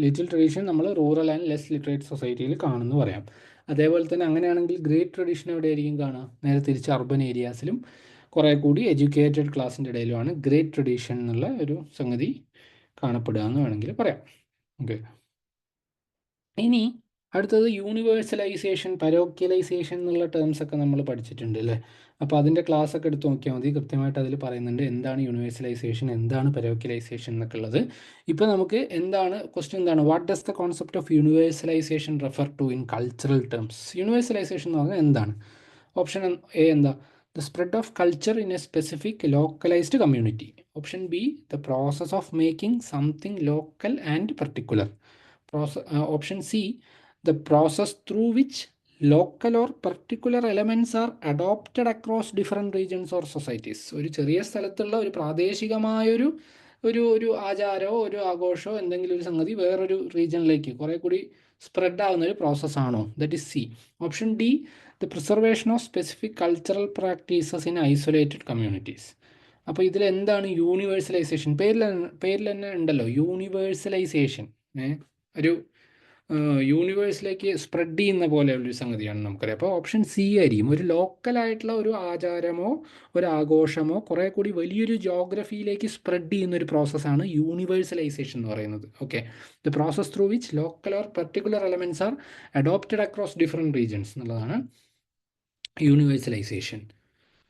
ലിറ്റിൽ ട്രഡീഷൻ നമ്മൾ റൂറൽ ആൻഡ് ലെസ് ലിറ്ററേറ്റ് സൊസൈറ്റിയിൽ കാണുമെന്ന് പറയാം. അതേപോലെ തന്നെ അങ്ങനെയാണെങ്കിൽ ഗ്രേറ്റ് ട്രഡീഷൻ എവിടെയായിരിക്കും കാണുക, നേരെ തിരിച്ച് അർബൻ ഏരിയാസിലും കുറേ കൂടി എഡ്യൂക്കേറ്റഡ് ക്ലാസ്സിൻ്റെ ഇടയിലുമാണ് ഗ്രേറ്റ് ട്രഡീഷൻ എന്നുള്ള ഒരു സംഗതി കാണപ്പെടുക എന്ന് വേണമെങ്കിൽ പറയാം. ഓക്കെ, ഇനി അടുത്തത് യൂണിവേഴ്സലൈസേഷൻ, പരോക്യലൈസേഷൻ എന്നുള്ള ടേംസ് ഒക്കെ നമ്മൾ പഠിച്ചിട്ടുണ്ട്, അല്ലേ. അപ്പോൾ അതിൻ്റെ ക്ലാസ് ഒക്കെ എടുത്ത് നോക്കിയാൽ മതി, കൃത്യമായിട്ട് അതിൽ പറയുന്നുണ്ട് എന്താണ് യൂണിവേഴ്സലൈസേഷൻ, എന്താണ് പരോക്യലൈസേഷൻ എന്നൊക്കെ ഉള്ളത്. ഇപ്പോൾ നമുക്ക് ക്വസ്റ്റ്യൻ എന്താണ്, what does the concept of universalisation refer to in cultural terms. Universalisation എന്ന് പറഞ്ഞാൽ എന്താണ്? ഓപ്ഷൻ എ എന്താ, the spread of culture in a specific localised community. Option B, the process of making something local and particular. Option C, the process through which local or particular elements are adopted across different regions or societies. ഒരു ചെറിയ സ്ഥലത്തുള്ള ഒരു പ്രാദേശികമായൊരു ഒരു ആചാരമോ ഒരു ആഘോഷമോ എന്തെങ്കിലും ഒരു സംഗതി വേറൊരു റീജിയനിലേക്ക് കുറേ കൂടി സ്പ്രെഡ് ആവുന്ന ഒരു പ്രോസസ്സാണോ, that is C. Option D, the preservation of specific cultural practices in isolated communities. അപ്പോൾ ഇതിലെന്താണ് യൂണിവേഴ്സലൈസേഷൻ, പേരിൽ തന്നെ ഉണ്ടല്ലോ യൂണിവേഴ്സലൈസേഷൻ, ഒരു യൂണിവേഴ്സിലേക്ക് സ്പ്രെഡ് ചെയ്യുന്ന പോലെയുള്ളൊരു സംഗതിയാണ് നമുക്കറിയാം. അപ്പോൾ ഓപ്ഷൻ സി ആയിരിക്കും, ഒരു ലോക്കലായിട്ടുള്ള ഒരു ആചാരമോ ഒരു ആഘോഷമോ കുറേ കൂടി വലിയൊരു ജോഗ്രഫിയിലേക്ക് സ്പ്രെഡ് ചെയ്യുന്ന ഒരു പ്രോസസ്സാണ് യൂണിവേഴ്സലൈസേഷൻ എന്ന് പറയുന്നത്. Okay, the process through which local or particular elements are adopted across different regions എന്നുള്ളതാണ് universalisation.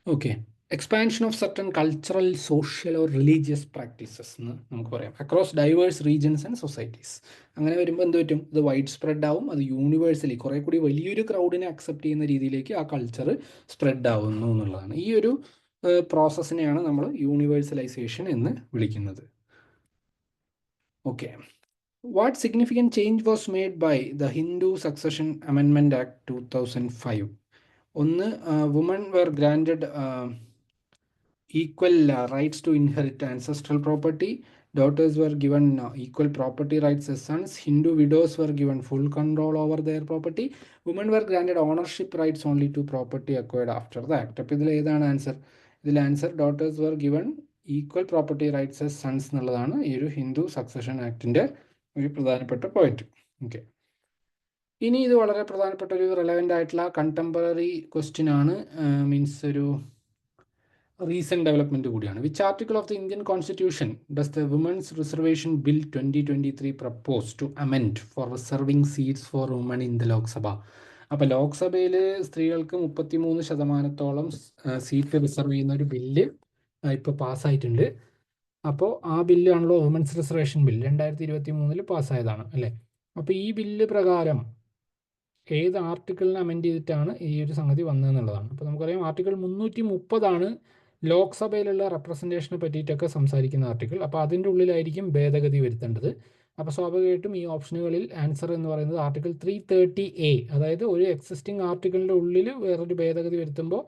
Okay, expansion of certain cultural social or religious practices എന്ന് നമുക്ക് പറയാം across diverse regions and societies. അങ്ങനെ വരുമ്പോൾ എന്ത് പറ്റും, അത് വൈഡ് സ്പ്രെഡ് ആവും, അത് യൂണിവേഴ്സലി കുറേ കൂടി വലിയൊരു ക്രൗഡിനെ അക്സെപ്റ്റ് ചെയ്യുന്ന രീതിയിലേക്ക് ആ കൾച്ചർ സ്പ്രെഡ് ആവുന്നു എന്നുള്ളതാണ്. ഈ ഒരു പ്രോസസ്സിനെയാണ് നമ്മൾ യൂണിവേഴ്സലൈസേഷൻ എന്ന് വിളിക്കുന്നത്. Okay, what significant change was made by the Hindu succession amendment act 2005? ഒന്ന്, woman were granted equal rights to inherit ancestral property. Daughters were given equal property rights as sons. Hindu widows were given full control over their property. Women were granted ownership rights only to property acquired after the act. അപ്പോൾ ഇതിൽ ഏതാണ് answer? ഇതിൽ answer daughters were given equal property rights as sons എന്നുള്ളതാണ് ഈ ഒരു Hindu succession ആക്ടിൻ്റെ ഒരു പ്രധാനപ്പെട്ട point. Okay, ഇനി ഇത് വളരെ പ്രധാനപ്പെട്ട ഒരു റിലവൻ്റ് ആയിട്ടുള്ള കണ്ടംപററി ക്വസ്റ്റ്യൻ ആണ്, മീൻസ് ഒരു റീസെൻറ്റ് ഡെവലപ്മെൻറ്റ് കൂടിയാണ്. Which article of the Indian constitution does the women's reservation bill 2023 propose to amend for reserving seats for women in the Lok Sabha? അപ്പോൾ ലോക്സഭയിൽ സ്ത്രീകൾക്ക് 33% സീറ്റ് റിസർവ് ചെയ്യുന്ന ഒരു ബില്ല് ഇപ്പോൾ പാസ്സായിട്ടുണ്ട്. അപ്പോൾ ആ ബില്ലാണല്ലോ വുമൻസ് റിസർവേഷൻ ബിൽ, 2023 പാസ്സായതാണ് അല്ലേ. അപ്പോൾ ഈ ബില്ല് പ്രകാരം ഏത് ആർട്ടിക്കിളിനെ അമെൻഡ് ചെയ്തിട്ടാണ് ഈ ഒരു സംഗതി വന്നതെന്നുള്ളതാണ്. അപ്പോൾ നമുക്കറിയാം ആർട്ടിക്കിൾ 330 ലോക്സഭയിലുള്ള റെപ്രസെൻറ്റേഷനെ പറ്റിയിട്ടൊക്കെ സംസാരിക്കുന്ന ആർട്ടിക്കിൾ. അപ്പോൾ അതിൻ്റെ ഉള്ളിലായിരിക്കും ഭേദഗതി വരുത്തേണ്ടത്. അപ്പോൾ സ്വാഭാവികമായിട്ടും ഈ ഓപ്ഷനുകളിൽ ആൻസർ എന്ന് പറയുന്നത് ആർട്ടിക്കിൾ 330A, അതായത് ഒരു എക്സിസ്റ്റിംഗ് ആർട്ടിക്കിളിൻ്റെ ഉള്ളിൽ വേറൊരു ഭേദഗതി വരുത്തുമ്പോൾ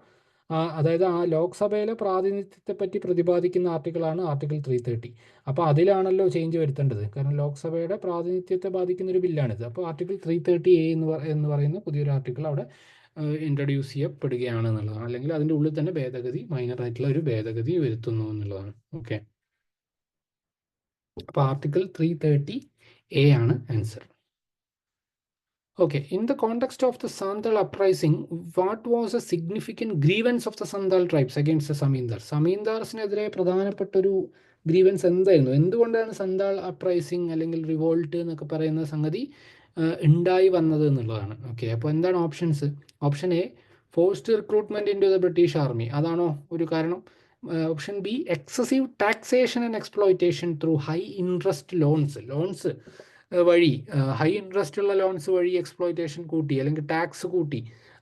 അതായത് ആ ലോക്സഭയിലെ പ്രാതിനിധ്യത്തെ പറ്റി പ്രതിപാദിക്കുന്ന ആർട്ടിക്കിളാണ് ആർട്ടിക്കിൾ 330. അപ്പോൾ അതിലാണല്ലോ ചേഞ്ച് വരുത്തേണ്ടത്, കാരണം ലോക്സഭയുടെ പ്രാതിനിധ്യത്തെ ബാധിക്കുന്ന ഒരു ബില്ലാണിത്. അപ്പോൾ ആർട്ടിക്കിൾ 330A എന്ന് പറയുന്ന പുതിയൊരു ആർട്ടിക്കിൾ അവിടെ ഇൻട്രൊഡ്യൂസ് ചെയ്യപ്പെടുകയാണ് എന്നുള്ളതാണ്, അല്ലെങ്കിൽ അതിൻ്റെ ഉള്ളിൽ തന്നെ ഭേദഗതി, മൈനറായിട്ടുള്ള ഒരു ഭേദഗതി വരുത്തുന്നു എന്നുള്ളതാണ്. ഓക്കെ, അപ്പോൾ ആർട്ടിക്കിൾ 330A ആണ് answer. Okay, in the context of the Santhal uprising, what was a significant grievance of the Santhal tribes against the Zamindars? സമീന്ദാർസിനെതിരെ പ്രധാനപ്പെട്ട ഒരു ഗ്രീവൻസ് എന്തായിരുന്നു? എന്തുകൊണ്ടാണ് സന്താൾ അപ്രൈസിങ് അല്ലെങ്കിൽ റിവോൾട്ട് എന്നൊക്കെ പറയുന്ന സംഗതി ഉണ്ടായി വന്നത് എന്നുള്ളതാണ്. ഓക്കെ, അപ്പോൾ എന്താണ് options? Option A, forced recruitment into the British army, അതാണോ ഒരു കാരണം? Option B, excessive taxation and exploitation through high interest loans വഴി, ഹൈ ഇൻട്രസ്റ്റ് ഉള്ള ലോൺസ് വഴി എക്സ്പ്ലോയിറ്റേഷൻ കൂട്ടി അല്ലെങ്കിൽ ടാക്സ് കൂട്ടി,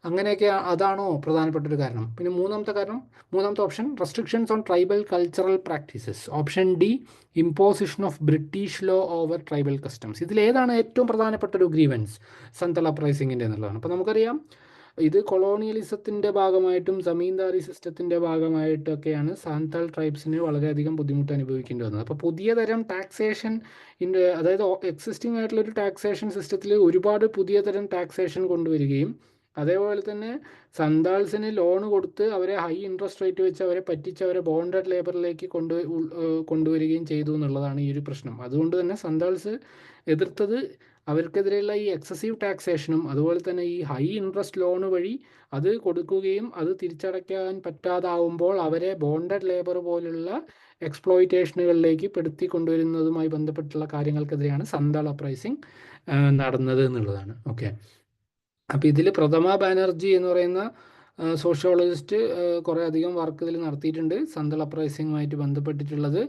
അങ്ങനെയൊക്കെ അതാണോ പ്രധാനപ്പെട്ട ഒരു കാരണം? പിന്നെ മൂന്നാമത്തെ option, restrictions on tribal cultural practices. Option D, imposition of British law over tribal customs. ഇതിലേതാണ് ഏറ്റവും പ്രധാനപ്പെട്ട ഒരു ഗ്രീവൻസ് സന്തൽ അപ്രൈസിങ്ങിൻ്റെ എന്നുള്ളതാണ്. അപ്പോൾ നമുക്കറിയാം ഇത് കൊളോണിയലിസത്തിൻ്റെ ഭാഗമായിട്ടും സമീന്ദാരി സിസ്റ്റത്തിൻ്റെ ഭാഗമായിട്ടൊക്കെയാണ് സാന്താൾ ട്രൈബ്സിന് വളരെയധികം ബുദ്ധിമുട്ട് അനുഭവിക്കേണ്ടി വന്നത്. അപ്പോൾ പുതിയ തരം ടാക്സേഷൻ അതായത് എക്സിസ്റ്റിംഗ് ആയിട്ടുള്ളൊരു ടാക്സേഷൻ സിസ്റ്റത്തിൽ ഒരുപാട് പുതിയ തരം ടാക്സേഷൻ കൊണ്ടുവരികയും അതേപോലെ തന്നെ സന്താൾസിന് ലോൺ കൊടുത്ത് അവരെ ഹൈ ഇൻട്രസ്റ്റ് റേറ്റ് വെച്ച് അവരെ പറ്റിച്ച് അവരെ ബോണ്ടഡ് ലേബറിലേക്ക് കൊണ്ടുവരികയും ചെയ്തു എന്നുള്ളതാണ് ഈ ഒരു പ്രശ്നം. അതുകൊണ്ട് തന്നെ സന്താൾസ് എതിർത്തത് അവർക്കെതിരെയുള്ള ഈ എക്സസീവ് ടാക്സേഷനും അതുപോലെ തന്നെ ഈ ഹൈ ഇൻട്രസ്റ്റ് ലോൺ വഴി അത് കൊടുക്കുകയും അത് തിരിച്ചടയ്ക്കാൻ പറ്റാതാവുമ്പോൾ അവരെ ബോണ്ടഡ് ലേബർ പോലുള്ള എക്സ്പ്ലോയിറ്റേഷനുകളിലേക്ക് പെടുത്തി കൊണ്ടുവരുന്നതുമായി ബന്ധപ്പെട്ടുള്ള കാര്യങ്ങൾക്കെതിരെയാണ് സന്താൾ അപ്രൈസിങ് നടന്നത് എന്നുള്ളതാണ്. ഓക്കെ, അപ്പോൾ ഇതിൽ പ്രഥമ ബാനർജി എന്ന് പറയുന്ന സോഷ്യോളജിസ്റ്റ് കുറേ അധികം വർക്ക് ഇതിൽ നടത്തിയിട്ടുണ്ട് സന്താൾ അപ്രൈസിങ്ങുമായിട്ട് ബന്ധപ്പെട്ടിട്ടുള്ളത്.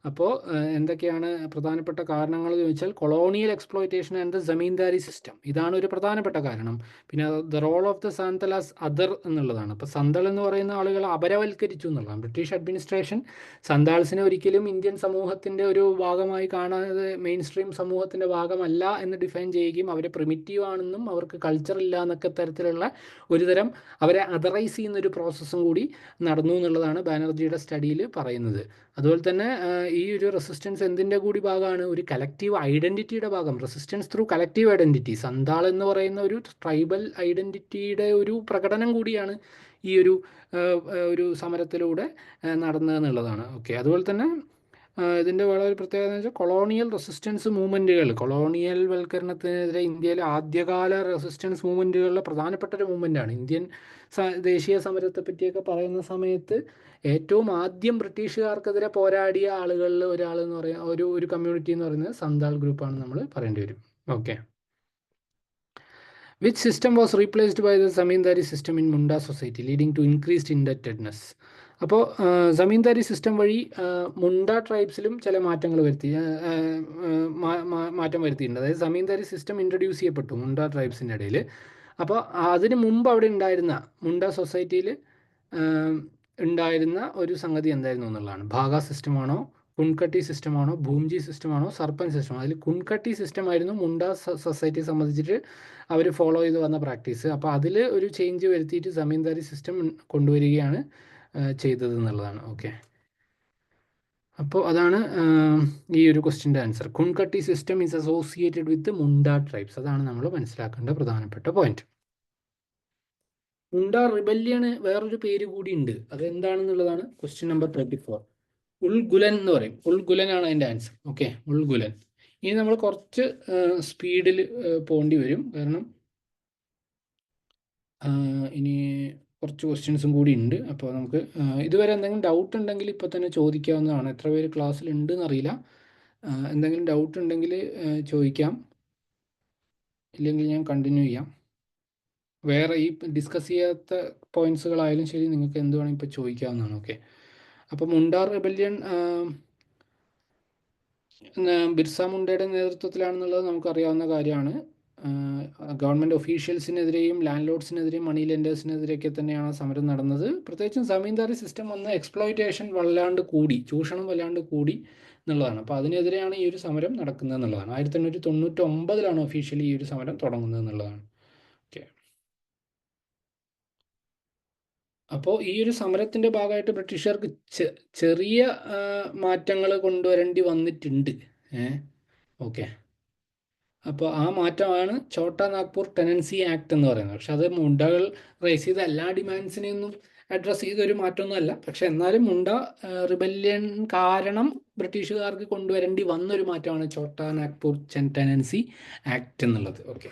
അപ്പോൾ എന്തൊക്കെയാണ് പ്രധാനപ്പെട്ട കാരണങ്ങൾ എന്ന് ചോദിച്ചാൽ colonial exploitation and the zamindari system, ഇതാണ് ഒരു പ്രധാനപ്പെട്ട കാരണം. പിന്നെ the role of the Santhal as other എന്നുള്ളതാണ്. അപ്പോൾ സന്തൾ എന്ന് പറയുന്ന ആളുകൾ അപരവൽക്കരിച്ചു എന്നുള്ളതാണ്. ബ്രിട്ടീഷ് അഡ്മിനിസ്ട്രേഷൻ സന്താൾസിനെ ഒരിക്കലും ഇന്ത്യൻ സമൂഹത്തിൻ്റെ ഒരു ഭാഗമായി കാണാതെ മെയിൻ സ്ട്രീം സമൂഹത്തിൻ്റെ ഭാഗമല്ല എന്ന് ഡിഫൈൻ ചെയ്യുകയും അവരെ പ്രിമിറ്റീവ് ആണെന്നും അവർക്ക് കൾച്ചർ ഇല്ല എന്നൊക്കെ തരത്തിലുള്ള ഒരുതരം അവരെ അതറൈസ് ചെയ്യുന്നൊരു പ്രോസസ്സും കൂടി നടന്നു എന്നുള്ളതാണ് ബാനർജിയുടെ സ്റ്റഡിയിൽ പറയുന്നത്. അതുപോലെ തന്നെ ഈ ഒരു റെസിസ്റ്റൻസ് എന്തിൻ്റെ കൂടി ഭാഗമാണ്? ഒരു കലക്റ്റീവ് ഐഡൻറ്റിറ്റിയുടെ ഭാഗം, resistance through collective identity. Santhal എന്ന് പറയുന്ന ഒരു ട്രൈബൽ ഐഡൻറ്റിറ്റിയുടെ ഒരു പ്രകടനം കൂടിയാണ് ഈ ഒരു സമരത്തിലൂടെ നടന്നതെന്നുള്ളതാണ്. ഓക്കെ, അതുപോലെ തന്നെ ഇതിൻ്റെ വളരെ പ്രത്യേകത എന്ന് വെച്ചാൽ കൊളോണിയൽ റെസിസ്റ്റൻസ് മൂവ്മെൻറ്റുകൾ, കൊളോണിയൽ വൽക്കരണത്തിനെതിരെ ഇന്ത്യയിലെ ആദ്യകാല റെസിസ്റ്റൻസ് മൂവ്മെൻറ്റുകളിലെ പ്രധാനപ്പെട്ട ഒരു മൂവ്മെൻറ്റാണ്. ഇന്ത്യൻ ദേശീയ സമരത്തെ പറ്റിയൊക്കെ പറയുന്ന സമയത്ത് ഏറ്റവും ആദ്യം ബ്രിട്ടീഷുകാർക്കെതിരെ പോരാടിയ ആളുകളിൽ ഒരാളെന്ന് പറയുന്ന ഒരു കമ്മ്യൂണിറ്റി എന്ന് പറയുന്നത് സന്താൾ ഗ്രൂപ്പാണ് നമ്മൾ പറയേണ്ടി വരും. Okay, which system was replaced by the zamindari system in Munda society leading to increased indebtedness? അപ്പോൾ സമീന്ദാരി സിസ്റ്റം വഴി മുണ്ട ട്രൈബ്സിലും ചില മാറ്റങ്ങൾ മാറ്റം വരുത്തിയിട്ടുണ്ട്. അതായത് സമീന്ദാരി സിസ്റ്റം ഇൻട്രൊഡ്യൂസ് ചെയ്യപ്പെട്ടു മുണ്ട ട്രൈബ്സിൻ്റെ ഇടയിൽ. അപ്പോൾ അതിന് മുമ്പ് അവിടെ ഉണ്ടായിരുന്ന മുണ്ട സൊസൈറ്റിയിൽ ഉണ്ടായിരുന്ന ഒരു സംഗതി എന്തായിരുന്നു എന്നുള്ളതാണ്. ഭാഗ സിസ്റ്റമാണോ, കുൻകട്ടി സിസ്റ്റമാണോ, ഭൂംജി സിസ്റ്റമാണോ, സർപ്പൻ സിസ്റ്റമാണോ? അതിൽ കുൻകട്ടി സിസ്റ്റമായിരുന്നു മുണ്ട സൊസൈറ്റിയെ സംബന്ധിച്ചിട്ട് അവർ ഫോളോ ചെയ്ത് വന്ന പ്രാക്ടീസ്. അപ്പോൾ അതിൽ ഒരു ചേഞ്ച് വരുത്തിയിട്ട് സമീന്ദാരി സിസ്റ്റം കൊണ്ടുവരികയാണ് ചെയ്തത് എന്നുള്ളതാണ്. ഓക്കെ, അപ്പോൾ അതാണ് ഈ ഒരു ക്വസ്റ്റിൻ്റെ answer. Khuntkatti system is associated with Munda tribes. അതാണ് നമ്മൾ മനസ്സിലാക്കേണ്ട പ്രധാനപ്പെട്ട പോയിന്റ്. മുണ്ട റിബല്യണ് വേറൊരു പേര് കൂടി ഉണ്ട്. അതെന്താണെന്നുള്ളതാണ് ക്വസ്റ്റ്യൻ നമ്പർ 34. ഉൾഗുലൻ എന്ന് പറയും. ഉൾഗുലനാണ് അതിൻ്റെ ആൻസർ. ഓക്കെ, ഉൾഗുലൻ. ഇനി നമ്മൾ കുറച്ച് സ്പീഡിൽ പോകേണ്ടി വരും, കാരണം ഇനി കുറച്ച് ക്വസ്റ്റ്യൻസും കൂടി ഉണ്ട്. അപ്പോൾ നമുക്ക് ഇതുവരെ എന്തെങ്കിലും ഡൗട്ട് ഉണ്ടെങ്കിൽ ഇപ്പോൾ തന്നെ ചോദിക്കാവുന്നതാണ്. എത്ര പേര് ക്ലാസ്സിൽ ഉണ്ട് എന്നറിയില്ല. എന്തെങ്കിലും ഡൗട്ട് ഉണ്ടെങ്കിൽ ചോദിക്കാം, ഇല്ലെങ്കിൽ ഞാൻ കണ്ടിന്യൂ ചെയ്യാം. വേറെ ഈ ഡിസ്കസ് ചെയ്യാത്ത പോയിന്റ്സുകളായാലും ശരി, നിങ്ങൾക്ക് എന്ത് വേണമെങ്കിൽ ഇപ്പോൾ ചോദിക്കാവുന്നതാണ്. ഓക്കെ, അപ്പോൾ മുണ്ടാർ റിബല്യൺ ബിർസ മുണ്ടയുടെ നേതൃത്വത്തിലാണെന്നുള്ളത് നമുക്കറിയാവുന്ന കാര്യമാണ്. ഗവൺമെൻറ് ഒഫീഷ്യൽസിനെതിരെയും ലാൻഡ് ലോഡ്സിനെതിരെയും മണി ലെൻഡേഴ്സിനെതിരെയൊക്കെ തന്നെയാണ് സമരം നടന്നത്. പ്രത്യേകിച്ചും സമീന്ദാരി സിസ്റ്റം വന്ന് എക്സ്പ്ലോയിറ്റേഷൻ വല്ലാണ്ട് കൂടി, ചൂഷണം വല്ലാണ്ട് കൂടി എന്നുള്ളതാണ്. അപ്പോൾ അതിനെതിരെയാണ് ഈ ഒരു സമരം നടക്കുന്നത് എന്നുള്ളതാണ്. 1899 ഒഫീഷ്യലി ഈ ഒരു സമരം തുടങ്ങുന്നത് എന്നുള്ളതാണ്. ഓക്കെ, അപ്പോൾ ഈ ഒരു സമരത്തിൻ്റെ ഭാഗമായിട്ട് ബ്രിട്ടീഷുകാർക്ക് ചെറിയ മാറ്റങ്ങൾ കൊണ്ടുവരേണ്ടി വന്നിട്ടുണ്ട്. ഓക്കെ, അപ്പോൾ ആ മാറ്റമാണ് ഛോട്ടാ നാഗ്പൂർ ടെനൻസി ആക്ട് എന്ന് പറയുന്നത്. പക്ഷെ അത് മുണ്ടകൾ റേസ് ചെയ്ത എല്ലാ ഡിമാൻഡ്സിനെയൊന്നും അഡ്രസ്സ് ചെയ്തൊരു മാറ്റമൊന്നുമല്ല. പക്ഷെ എന്നാലും മുണ്ട റിബല്യൻ കാരണം ബ്രിട്ടീഷുകാർക്ക് കൊണ്ടുവരേണ്ടി വന്നൊരു മാറ്റമാണ് ഛോട്ടാ നാഗ്പൂർ ടെനൻസി ആക്ട് എന്നുള്ളത്. ഓക്കെ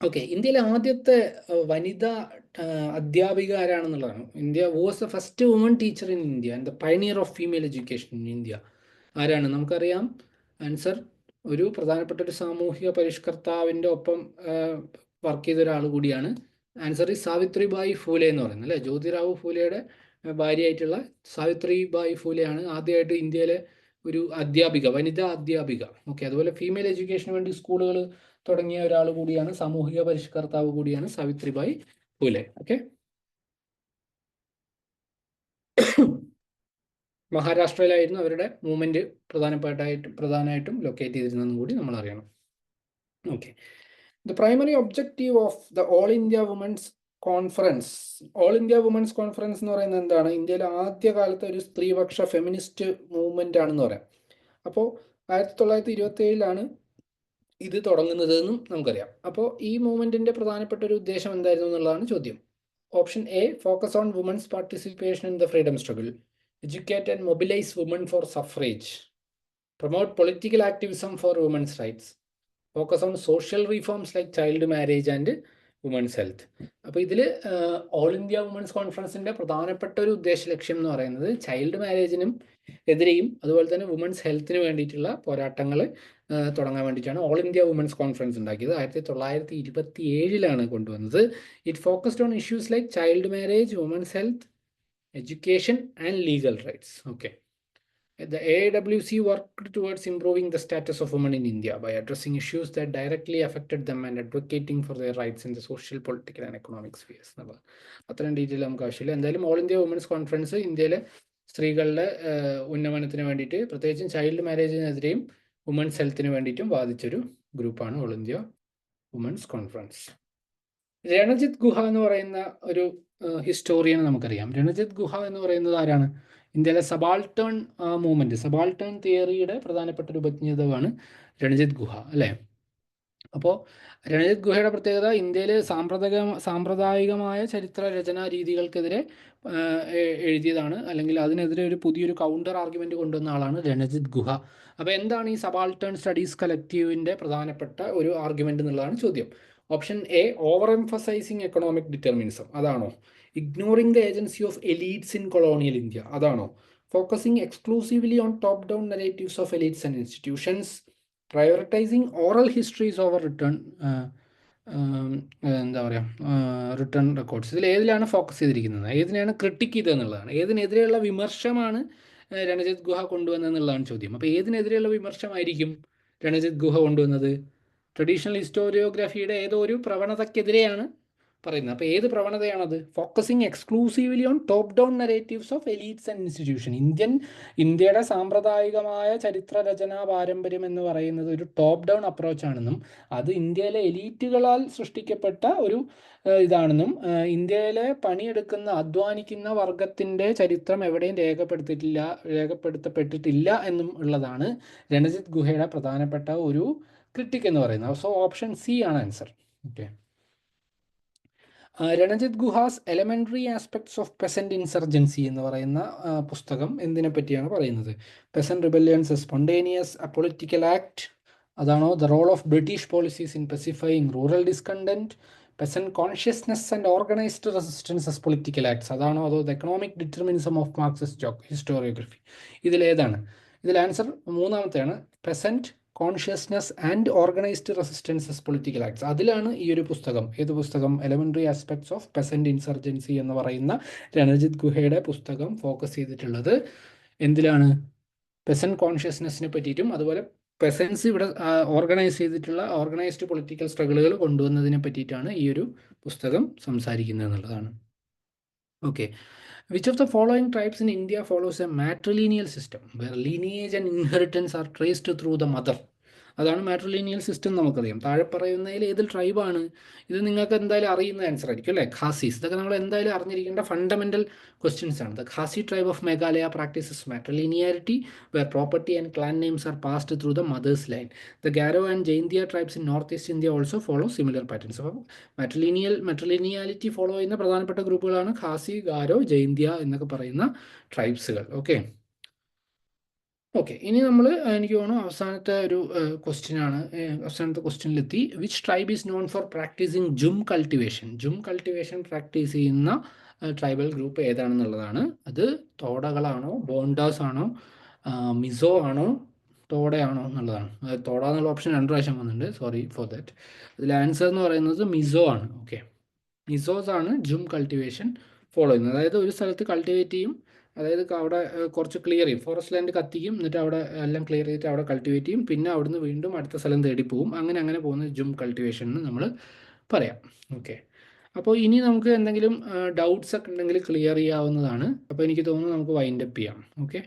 ഓക്കെ ഇന്ത്യയിലെ ആദ്യത്തെ വനിതാ അധ്യാപിക ആരാണെന്നുള്ളതാണ്. India was the first woman teacher in India and the pioneer of female education in India. ആരാണ്? നമുക്കറിയാം ആൻസർ. ഒരു പ്രധാനപ്പെട്ട ഒരു സാമൂഹിക പരിഷ്കർത്താവിൻ്റെ ഒപ്പം വർക്ക് ചെയ്ത ഒരാൾ കൂടിയാണ്. ആൻസർ ഈ സാവിത്രിബായി ഫൂലെ എന്ന് പറയുന്നത്, അല്ലേ? ജ്യോതിറാവു ഫൂലെയുടെ ഭാര്യയായിട്ടുള്ള സാവിത്രിബായി ഫൂലെയാണ് ആദ്യമായിട്ട് ഇന്ത്യയിലെ ഒരു അധ്യാപിക, വനിതാ അധ്യാപിക. ഓക്കെ, അതുപോലെ ഫീമെയിൽ എഡ്യൂക്കേഷന് വേണ്ടി സ്കൂളുകൾ തുടങ്ങിയ ഒരാൾ കൂടിയാണ്, സാമൂഹിക പരിഷ്കർത്താവ് കൂടിയാണ് സാവിത്രിബായി ഫൂലെ. ഓക്കെ, മഹാരാഷ്ട്രയിലായിരുന്നു അവരുടെ മൂവ്മെന്റ് പ്രധാനമായിട്ടും ലൊക്കേറ്റ് ചെയ്തിരുന്നതെന്ന് കൂടി നമ്മൾ അറിയണം. Okay, the primary objective of the All India women's conference. All India women's conference എന്ന് പറയുന്നത് എന്താണ്? ഇന്ത്യയിലെ ആദ്യകാലത്തെ ഒരു സ്ത്രീപക്ഷ ഫെമിനിസ്റ്റ് മൂവ്മെന്റ് ആണെന്ന് പറയാം. അപ്പോൾ 1927 ഇത് തുടങ്ങുന്നത് എന്നും നമുക്കറിയാം. അപ്പോൾ ഈ മൂവ്മെന്റിന്റെ പ്രധാനപ്പെട്ട ഒരു ഉദ്ദേശം എന്തായിരുന്നു എന്നുള്ളതാണ് ചോദ്യം. Option A, focus on women's participation in the freedom struggle, educate and mobilize women for suffrage, promote political activism for women's rights, focus on social reforms like child marriage and women's health. അപ്പോൾ ഇതിൽ all India women's കോൺഫറൻസിൻ്റെ പ്രധാനപ്പെട്ട ഒരു ഉദ്ദേശ ലക്ഷ്യം എന്ന് പറയുന്നത് child മാരേജിനും എതിരെയും അതുപോലെ തന്നെ വുമൻസ് ഹെൽത്തിന് വേണ്ടിയിട്ടുള്ള പോരാട്ടങ്ങൾ തുടങ്ങാൻ വേണ്ടിയിട്ടാണ് ഓൾ ഇന്ത്യ വുമൻസ് കോൺഫറൻസ് ഉണ്ടാക്കിയത്. 1927 കൊണ്ടുവന്നത്. It focused on issues like child marriage, women's health, education and legal rights. Okay, the AIWC worked towards improving the status of women in India by addressing issues that directly affected them and advocating for their rights in the social, political and economic spheres. അത്രയും detail നമുക്ക് ആവശ്യമില്ല. എന്തായാലും all India women's conference ഇന്ത്യയിലെ സ്ത്രീകളുടെ ഉന്നമനത്തിന് വേണ്ടിയിട്ട്, പ്രത്യേകിച്ചും child മാരേജിനെതിരെയും women's ഹെൽത്തിന് വേണ്ടിയിട്ടും വാദിച്ചൊരു ഗ്രൂപ്പാണ് All India women's conference. Ranajit Guha എന്ന് പറയുന്ന ഒരു ഹിസ്റ്റോറിയനെ നമുക്കറിയാം. രണജിത് ഗുഹ എന്ന് പറയുന്നത് ആരാണ്? ഇന്ത്യയിലെ സബാൾട്ടേൺ മൂവ്മെന്റ്, സബാൾട്ടേൺ തിയറിയുടെ പ്രധാനപ്പെട്ട ഒരു ഉപജ്ഞാതാവാണ് രണജിത് ഗുഹ, അല്ലേ? അപ്പോൾ രണജിത് ഗുഹയുടെ പ്രത്യേകത ഇന്ത്യയിൽ സാമ്പ്രദായികമായ ചരിത്ര രചനാ രീതികൾക്കെതിരെ എഴുതിയതാണ്, അല്ലെങ്കിൽ അതിനെതിരെ ഒരു പുതിയൊരു കൗണ്ടർ ആർഗ്യുമെന്റ് കൊണ്ടുവന്ന ആളാണ് രണജിത് ഗുഹ. അപ്പോൾ എന്താണ് ഈ സബാൾട്ടേൺ സ്റ്റഡീസ് കളക്റ്റീവിൻ്റെ പ്രധാനപ്പെട്ട ഒരു ആർഗ്യുമെന്റ് എന്നുള്ളതാണ് ചോദ്യം. Option A, over emphasising economic determinism, അതാണോ? Ignoring the agency of elites in colonial India, അതാണോ? Focusing exclusively on top down narratives of elites and institutions, prioritising oral histories over written records. ഇതിൽ ഏതിലാണ് focus ചെയ്തിരിക്കുന്നത്? ഏതിനെയാണ് critic ചെയ്തതെന്നുള്ളതാണ്. ഏതിനെതിരെയുള്ള വിമർശമാണ് Ranajit ഗുഹ കൊണ്ടുവന്നതെന്നുള്ളതാണ് ചോദ്യം. അപ്പോൾ ഏതിനെതിരെയുള്ള വിമർശമായിരിക്കും രണജിത് ഗുഹ കൊണ്ടുവന്നത്? ട്രഡീഷണൽ ഹിസ്റ്റോറിയോഗ്രാഫിയുടെ ഏതോ ഒരു പ്രവണതയ്ക്കെതിരെയാണ് പറയുന്നത്. അപ്പോൾ ഏത് പ്രവണതയാണത്? Focusing exclusively on top down narratives of elites and institution. ഇന്ത്യയുടെ സാമ്പ്രദായികമായ ചരിത്രരചനാ പാരമ്പര്യം എന്ന് പറയുന്നത് ഒരു ടോപ്പ് ഡൗൺ അപ്രോച്ചാണെന്നും അത് ഇന്ത്യയിലെ എലീറ്റുകളാൽ സൃഷ്ടിക്കപ്പെട്ട ഒരു ഇതാണെന്നും ഇന്ത്യയിലെ പണിയെടുക്കുന്ന അധ്വാനിക്കുന്ന വർഗത്തിൻ്റെ ചരിത്രം എവിടെയും രേഖപ്പെടുത്തപ്പെട്ടിട്ടില്ല എന്നും ഉള്ളതാണ് രണജിത് ഗുഹയുടെ പ്രധാനപ്പെട്ട ഒരു ക്രിട്ടിക് എന്ന് പറയുന്നത്. സോ ഓപ്ഷൻ സി ആണ് answer. Okay. Ranajit Guha's elementary aspects of peasant insurgency എന്ന് പറയുന്ന പുസ്തകം എന്തിനെ പറ്റിയാണ് പറയുന്നത്? Peasant rebellions spontaneous political act, അതാണോ? The role of British policies in pacifying rural discontent, peasant consciousness and organised resistance as political acts, അതാണോ? അതോ the economic determinism of Marxist historiography? ഇതിലേതാണ്? ഇതിൽ ആൻസർ മൂന്നാമത്തെയാണ്, peasant consciousness and organised resistances political acts. അതിലാണ് ഈ ഒരു പുസ്തകം, ഏത് പുസ്തകം? Elementary aspects of peasant insurgency എന്ന് പറയുന്ന രണജിത് ഗുഹയുടെ പുസ്തകം ഫോക്കസ് ചെയ്തിട്ടുള്ളത് എന്തിലാണ്? പെസൻറ്റ് കോൺഷ്യസ്നെസ്സിനെ പറ്റിയിട്ടും അതുപോലെ പെസൻസ് ഇവിടെ ഓർഗനൈസ് ചെയ്തിട്ടുള്ള ഓർഗനൈസ്ഡ് പൊളിറ്റിക്കൽ സ്ട്രഗിളുകൾ കൊണ്ടുവന്നതിനെ പറ്റിയിട്ടാണ് ഈ ഒരു പുസ്തകം സംസാരിക്കുന്നത് എന്നുള്ളതാണ്. Okay. Which of the following tribes in India follows a matrilineal system where lineage and inheritance are traced through the mother? അതാണ് മാട്രിലീനിയൽ സിസ്റ്റം. നമുക്കറിയാം. താഴെ പറയുന്നതിൽ ഏതിൽ ട്രൈബാണ്? ഇത് നിങ്ങൾക്ക് എന്തായാലും അറിയുന്ന ആൻസർ ആയിരിക്കും അല്ലേ? ഖാസീസ്. ഇതൊക്കെ നമ്മൾ എന്തായാലും അറിഞ്ഞിരിക്കേണ്ട ഫണ്ടമെൻ്റൽ ക്വസ്റ്റ്യൻസ് ആണ്. The Khasi tribe of Meghalaya practices matrilineality where property and clan names are passed through the mother's line. The Garo and Jaintia tribes in north east India also follow similar patterns. അപ്പം മാട്രിലീനിയാലിറ്റി ഫോളോ ചെയ്യുന്ന പ്രധാനപ്പെട്ട ഗ്രൂപ്പുകളാണ് ഖാസി, ഗാരോ, ജൈന്തിയ എന്നൊക്കെ പറയുന്ന ട്രൈബ്സുകൾ. Okay. Okay, ഇനി നമ്മൾ എനിക്ക് തോന്നുന്നു അവസാനത്തെ ഒരു ക്വസ്റ്റ്യനാണ്. അവസാനത്തെ ക്വസ്റ്റ്യനിലെത്തി. Which tribe is known for practising jhum cultivation? Jhum cultivation practice ചെയ്യുന്ന ട്രൈബൽ ഗ്രൂപ്പ് ഏതാണെന്നുള്ളതാണ്. അത് തോടകളാണോ, ബോണ്ടാസ് ആണോ, മിസോ ആണോ, തോടയാണോ എന്നുള്ളതാണ്. തോട എന്നുള്ള ഓപ്ഷൻ 2 പ്രാവശ്യം വന്നിട്ടുണ്ട്, സോറി ഫോർ ദാറ്റ്. അതിൽ ആൻസർ എന്ന് പറയുന്നത് മിസോ ആണ്. ഓക്കെ, മിസോസ് ആണ് ജും കൾട്ടിവേഷൻ ഫോളോ ചെയ്യുന്നത്. അതായത് ഒരു സ്ഥലത്ത് കൾട്ടിവേറ്റ് ചെയ്യും, അതായത് അവിടെ കുറച്ച് ക്ലിയർ ചെയ്യും, ഫോറസ്റ്റ് ലാൻഡ് കത്തിക്കും, എന്നിട്ട് അവിടെ എല്ലാം ക്ലിയർ ചെയ്തിട്ട് അവിടെ കൾട്ടിവേറ്റ് ചെയ്യും, പിന്നെ അവിടുന്ന് വീണ്ടും അടുത്ത സ്ഥലം തേടി പോകും. അങ്ങനെ പോകുന്ന ജും കൾട്ടിവേഷൻ എന്ന് നമ്മൾ പറയാം. ഓക്കെ, അപ്പോൾ ഇനി നമുക്ക് എന്തെങ്കിലും ഡൗട്ട്സ് ഒക്കെ ഉണ്ടെങ്കിൽ ക്ലിയർ ചെയ്യാവുന്നതാണ്. അപ്പോൾ എനിക്ക് തോന്നുന്നു നമുക്ക് വൈൻഡ് അപ്പ് ചെയ്യാം. ഓക്കെ.